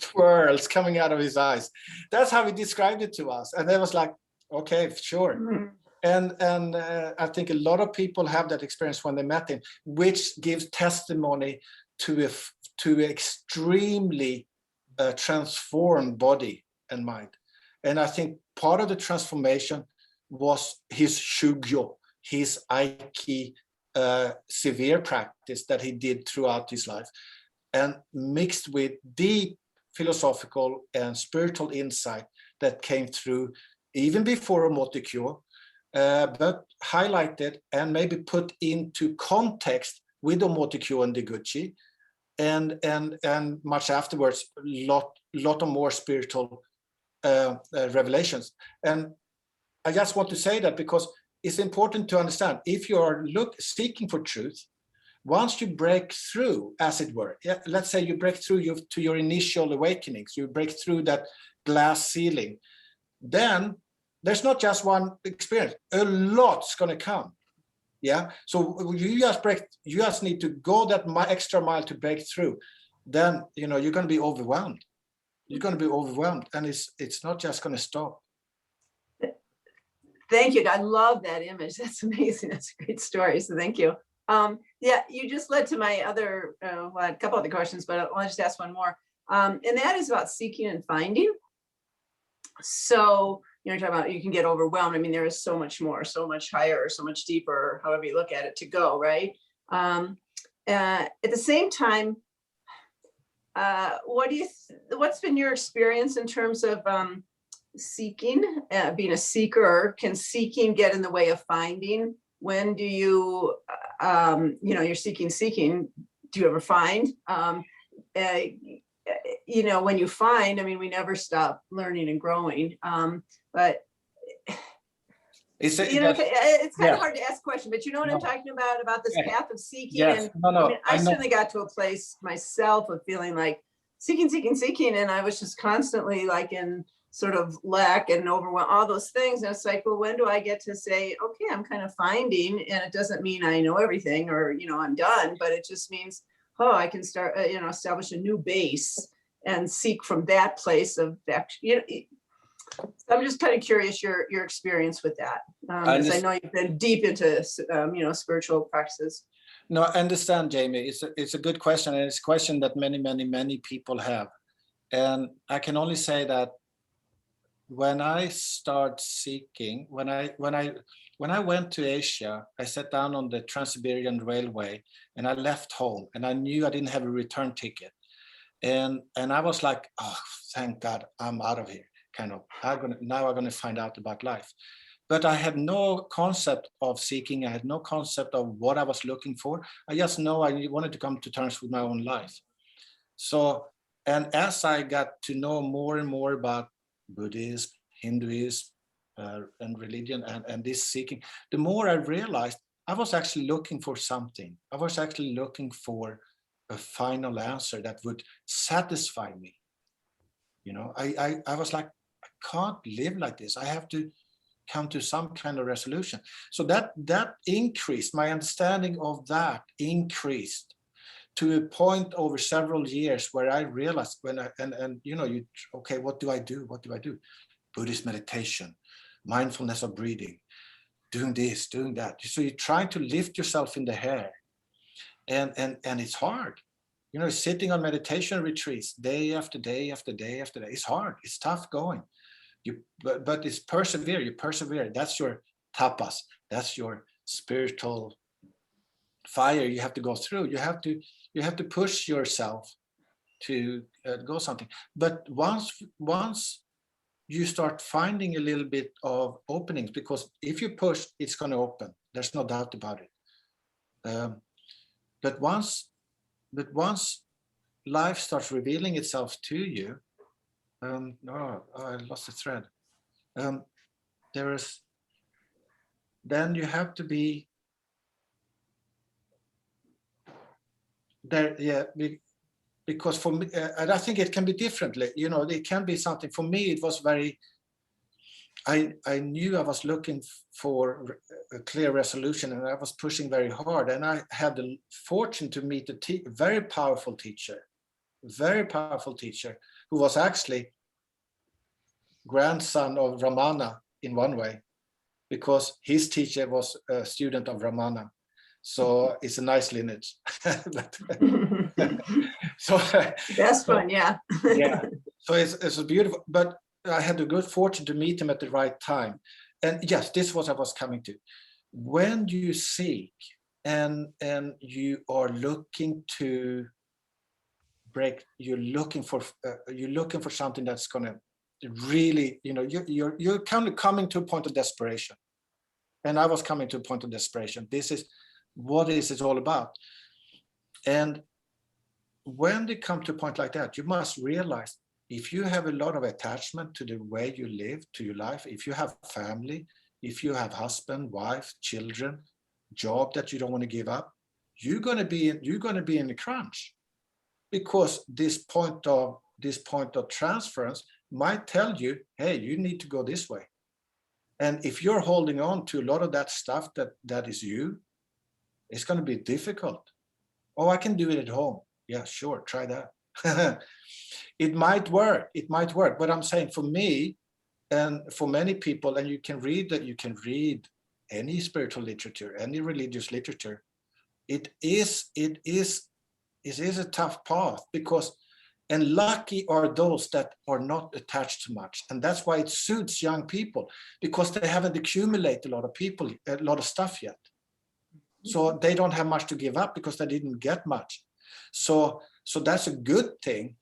Twirls coming out of his eyes. That's how he described it to us. And it was like, okay, sure. Mhm. And I think a lot of people have that experience when they met him, which gives testimony to extremely transformed body and mind. And I think part of the transformation was his shugyo, his aiki, severe practice that he did throughout his life, and mixed with deep philosophical and spiritual insight that came through even before Omotikyo, but highlighted and maybe put into context with Omotikyo and Deguchi, and much afterwards, lot of more spiritual revelations. And I just want to say that because it's important to understand, if you are seeking for truth, once you break through, as it were, let's say you break through to your initial awakenings, you break through that glass ceiling, then there's not just one experience, a lot's going to come. Yeah, so you just need to go that extra mile to break through. Then you're going to be overwhelmed. You're going to be overwhelmed, and it's not just going to stop. Thank you. I love that image. That's amazing. That's a great story. So thank you. Yeah, you just led to my other, a couple other questions, but I'll just ask one more. And that is about seeking and finding. So, talking about you can get overwhelmed. I mean, there is so much more, so much higher, so much deeper, however you look at it, to go, right? At the same time, what's been your experience in terms of seeking, being a seeker? Can seeking get in the way of finding? When do you, you're seeking, do you ever find? When you find, I mean, we never stop learning and growing. But it's kind of hard to ask a question, but you know what I'm talking about this path of seeking. Yes. And I certainly got to a place myself of feeling like seeking. And I was just constantly like in sort of lack and overwhelm, all those things. And it's like, well, when do I get to say, okay, I'm kind of finding, and it doesn't mean I know everything or, I'm done, but it just means, I can start, establish a new base and seek from that place of action. I'm just kind of curious your experience with that. Because I know you've been deep into, spiritual practices. No, I understand, Jamie. It's a good question, and it's a question that many people have. And I can only say that when I start seeking, when I went to Asia, I sat down on the Trans-Siberian Railway and I left home, and I knew I didn't have a return ticket. And I was like, oh, thank God, I'm out of here. Kind of, now I'm going to find out about life. but I had no concept of seeking. I had no concept of what I was looking for. I just know I wanted to come to terms with my own life. So, and as I got to know more and more about Buddhism, Hinduism, and religion, and this seeking, the more I realized I was actually looking for something. I was actually looking for a final answer that would satisfy me. You know, I was like, I can't live like this. I have to come to some kind of resolution. So that increased, my understanding of that increased to a point over several years where I realized okay, what do I do? What do I do? Buddhist meditation, mindfulness of breathing, doing this, doing that. So you're trying to lift yourself in the hair, and it's hard. You know, sitting on meditation retreats day after day after day after day. It's hard. It's tough going. But it's persevere. You persevere. That's your tapas. That's your spiritual fire you have to go through. You have to push yourself to go something. But once you start finding a little bit of openings, because if you push, it's going to open. There's no doubt about it. But once life starts revealing itself to you, I lost the thread. Then you have to be there, yeah. Because for me, and I think it can be differently. You know, it can be something. For me, it was very. I knew I was looking for a clear resolution, and I was pushing very hard. And I had the fortune to meet a very powerful teacher, who was actually grandson of Ramana in one way, because his teacher was a student of Ramana. So it's a nice lineage. So Best one, yeah. Yeah. So it's a beautiful, but I had the good fortune to meet him at the right time. And yes, this is what I was coming to. When you seek and you are looking to break, you're looking for something that's going to really, you know, you're kind of coming to a point of desperation. And I was coming to a point of desperation. This is what is it all about? And when they come to a point like that, you must realize, if you have a lot of attachment to the way you live, to your life, if you have family, if you have husband, wife, children, job that you don't want to give up, you're going to be in a crunch, because this point of transference might tell you, hey, you need to go this way. And if you're holding on to a lot of that stuff that is you, it's going to be difficult. Oh, I can do it at home. Yeah, sure, try that. It might work, but I'm saying for me and for many people, and you can read any spiritual literature, any religious literature, it is a tough path, because, and lucky are those that are not attached too much. And that's why it suits young people, because they haven't accumulated a lot of stuff yet. So they don't have much to give up, because they didn't get much. So that's a good thing.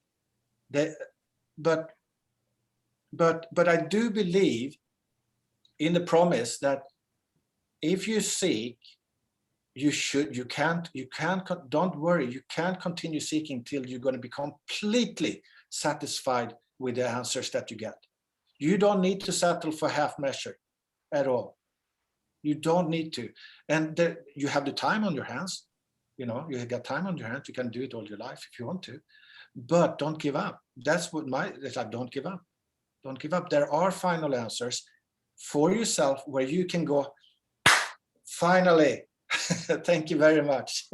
But I do believe in the promise that if you seek, don't worry, you can't continue seeking till you're going to be completely satisfied with the answers that you get. You don't need to settle for half measure at all. You don't need to. And you have the time on your hands. You know, you got time on your hands. You can do it all your life if you want to. But don't give up. That's what it's like, don't give up. Don't give up. There are final answers for yourself where you can go, finally, thank you very much.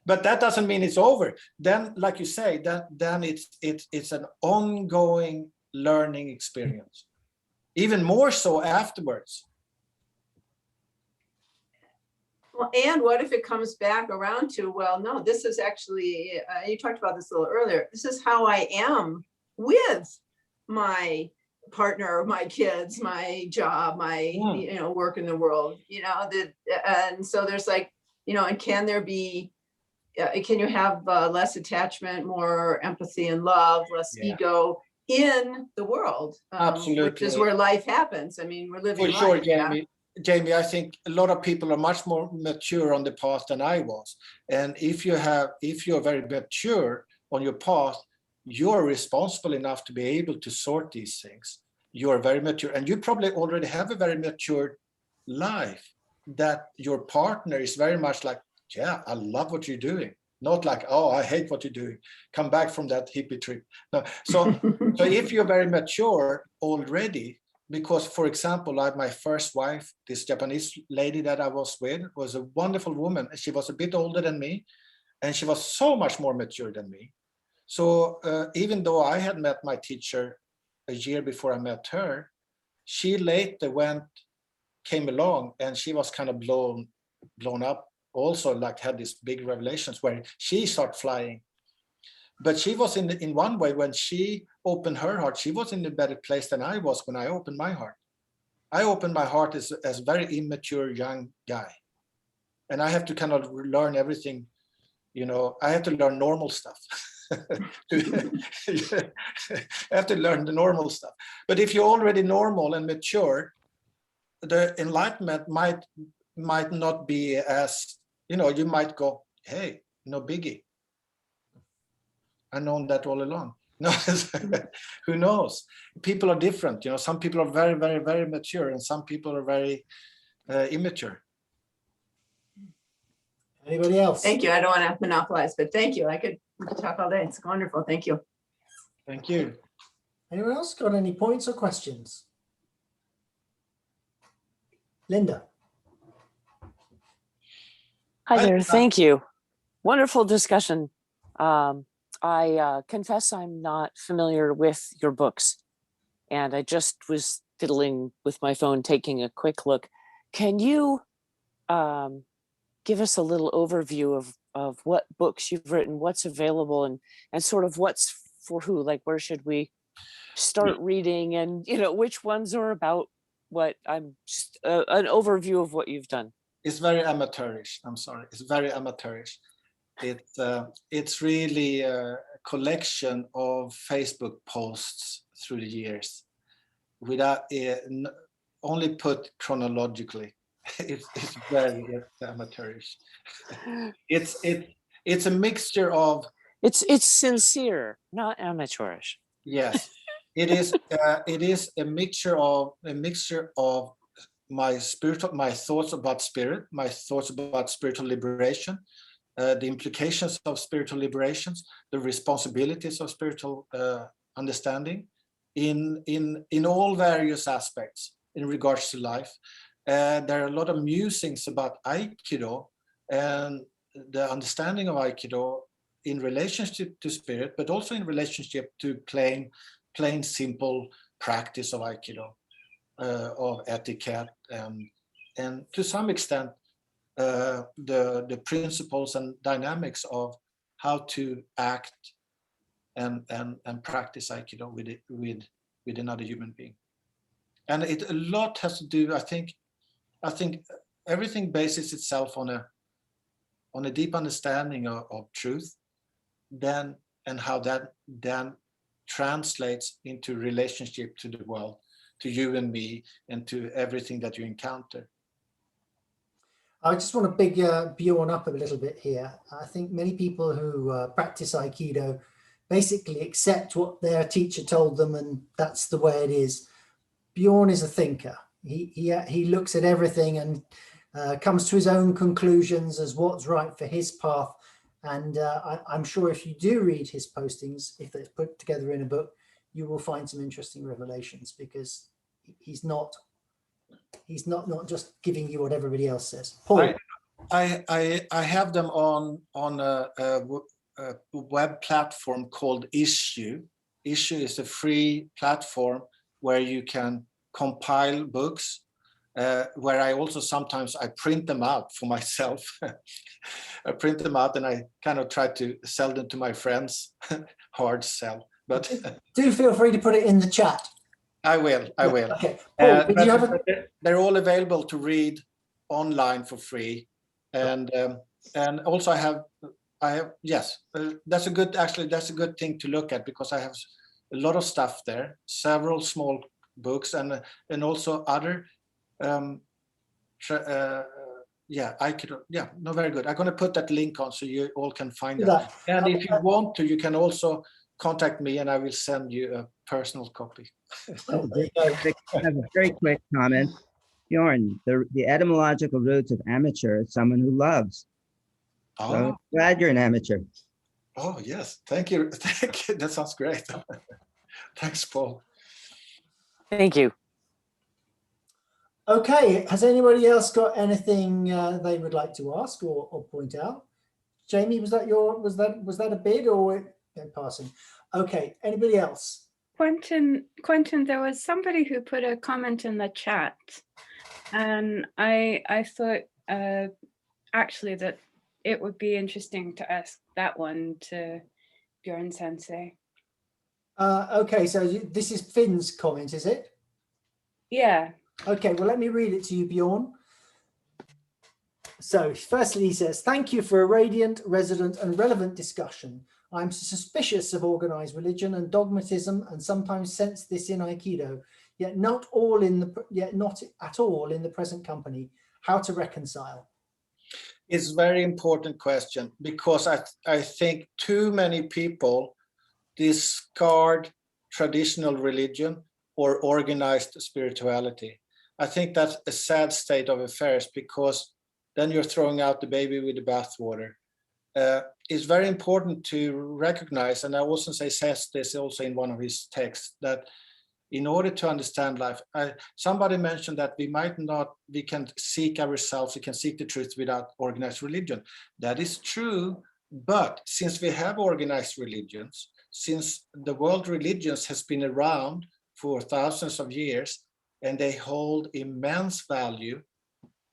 But that doesn't mean it's over. Then, like you say, then it's an ongoing learning experience. Even more so afterwards. Well, and what if it comes back around to, well, no, this is actually, you talked about this a little earlier, this is how I am with my partner, my kids, my job, my work in the world, and so there's like, and can there be, can you have less attachment, more empathy and love, less ego in the world, which Absolutely. is where life happens. I mean, we're living For sure, life, yeah. Jamie, I think a lot of people are much more mature on the path than I was. And if you're very mature on your path, you're responsible enough to be able to sort these things. You're very mature, and you probably already have a very mature life that your partner is very much like, yeah, I love what you're doing. Not like, oh, I hate what you're doing. Come back from that hippie trip. No. So if you're very mature already, because, for example, like my first wife, this Japanese lady that I was with, was a wonderful woman. She was a bit older than me, and she was so much more mature than me. So even though I had met my teacher a year before I met her, she later came along, and she was kind of blown up. Also, like, had these big revelations where she started flying. But she was in one way, when she opened her heart, she was in a better place than I was when I opened my heart. I opened my heart as a very immature young guy. And I have to kind of learn everything, I have to learn normal stuff. I have to learn the normal stuff. But if you're already normal and mature, the enlightenment might not be as, you might go, hey, no biggie. I've known that all along. No, who knows? People are different. Some people are very, very, very mature, and some people are very immature. Anybody else? Thank you. I don't want to monopolize, but thank you. We could talk all day. It's wonderful. Thank you. Thank you. Anyone else got any points or questions? Linda. Hi there. Thank you. Wonderful discussion. I confess I'm not familiar with your books, and I just was fiddling with my phone, taking a quick look. Can you give us a little overview of what books you've written, what's available, and sort of what's for who? Like, where should we start reading, and which ones are about what? I'm just an overview of what you've done. It's very amateurish. I'm sorry. It's very amateurish. It's really a collection of Facebook posts through the years, without only put chronologically. It's very amateurish. It's a mixture of. It's sincere, not amateurish. Yes, it is. It is a mixture of my thoughts about spirit, my thoughts about spiritual liberation, the implications of spiritual liberations, the responsibilities of spiritual understanding, in all various aspects in regards to life. There are a lot of musings about Aikido and the understanding of Aikido in relationship to spirit, but also in relationship to plain simple practice of Aikido, of etiquette, and to some extent the principles and dynamics of how to act and practice Aikido with another human being. And a lot has to do, I think everything bases itself on a deep understanding of truth, then, and how that then translates into relationship to the world, to you and me, and to everything that you encounter. I just want to big Bjorn up a little bit here. I think many people who practice Aikido basically accept what their teacher told them, and that's the way it is. Bjorn is a thinker. He looks at everything and comes to his own conclusions as what's right for his path. And I'm sure if you do read his postings, if they're put together in a book, you will find some interesting revelations, because he's not just giving you what everybody else says. Paul. I have them on a web platform called Issue. Issue is a free platform where you can compile books, where I also sometimes I print them out for myself. I print them out and I kind of try to sell them to my friends. Hard sell, but do feel free to put it in the chat. I will. Okay. Paul, did you have they're all available to read online for free, and also I have yes. That's a good thing to look at, because I have a lot of stuff there, several small books, and also other Aikido. Yeah, no, very good. I'm going to put that link on so you all can find that. And if you want to, you can also contact me and I will send you a personal copy. Oh, I have a very quick comment. Bjorn, the etymological roots of amateur is someone who loves. Oh, So glad you're an amateur. oh yes. Thank you. Thank you. That sounds great. Thanks, Paul. Thank you. Okay, has anybody else got anything they would like to ask or point out? Jamie, was that a bid or in passing? Okay, anybody else? Quentin, there was somebody who put a comment in the chat, and I thought actually that it would be interesting to ask that one to Bjorn Sensei. Okay, so this is Finn's comment, is it? Yeah. Okay, well, let me read it to you, Bjorn. So firstly, he says, thank you for a radiant, resident and relevant discussion. I'm suspicious of organized religion and dogmatism and sometimes sense this in Aikido, yet not at all in the present company. How to reconcile? It's a very important question because I think too many people discard traditional religion or organized spirituality. I think that's a sad state of affairs because then you're throwing out the baby with the bathwater. It's very important to recognize, and I also say says this also in one of his texts, that in order to understand life, somebody mentioned that we can seek ourselves, we can seek the truth without organized religion. That is true, but since we have organized religions, since the world religions has been around for thousands of years, and they hold immense value,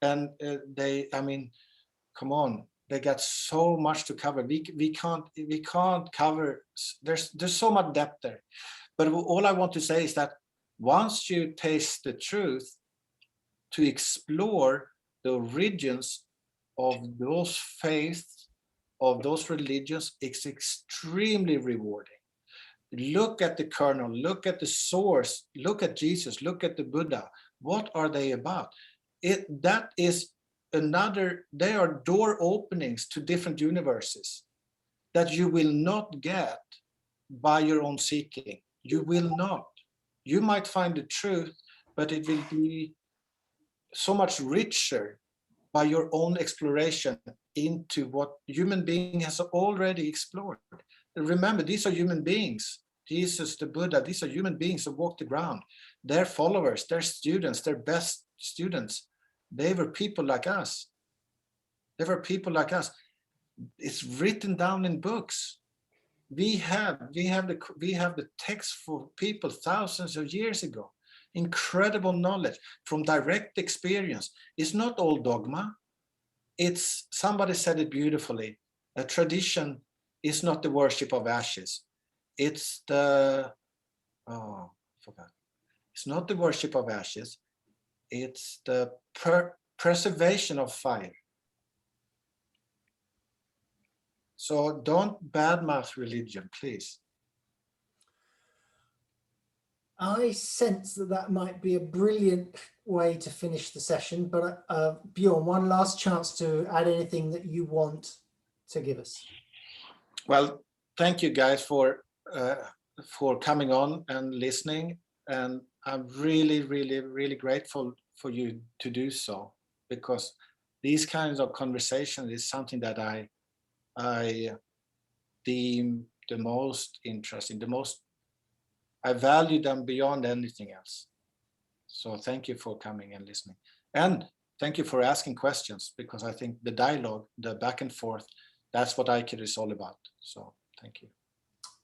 and come on, they got so much to cover. We can't cover. There's so much depth there. But all I want to say is that once you taste the truth, to explore the origins of those faiths, of those religions, it's extremely rewarding. Look at the kernel, look at the source, look at Jesus, look at the Buddha. What are they about? That is they are door openings to different universes that you will not get by your own seeking. You will not. You might find the truth, but it will be so much richer by your own exploration into what human being has already explored. Remember, these are human beings. Jesus, the Buddha, these are human beings who walk the ground. They're followers, they're students, they're best students. They were people like us. They were people like us. It's written down in books. We have the text for people thousands of years ago. Incredible knowledge from direct experience. It's not all dogma. It's, somebody said it beautifully. A tradition is not the worship of ashes. It's the, I forgot. It's not the worship of ashes. It's the preservation of fire. So don't badmouth religion, please. I sense that might be a brilliant way to finish the session, but Bjorn, one last chance to add anything that you want to give us. Well, thank you guys for coming on and listening, and I'm really, really, really grateful for you to do so, because these kinds of conversations is something that I deem the most interesting, I value them beyond anything else. So thank you for coming and listening. And thank you for asking questions, because I think the dialogue, the back and forth, that's what Aikido is all about. So thank you.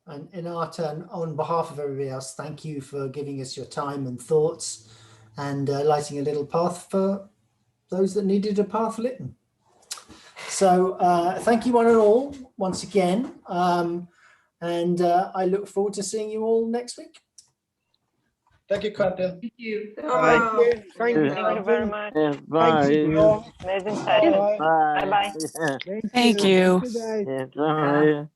And in our turn, on behalf of everybody else, thank you for giving us your time and thoughts and lighting a little path for those that needed a path lit. So thank you one and all once again. And I look forward to seeing you all next week. Thank you, Quentin. Thank you. Oh, Thank you very much. Yeah, bye. Amazing session. Bye bye. Thank you. Good day. Yeah, bye.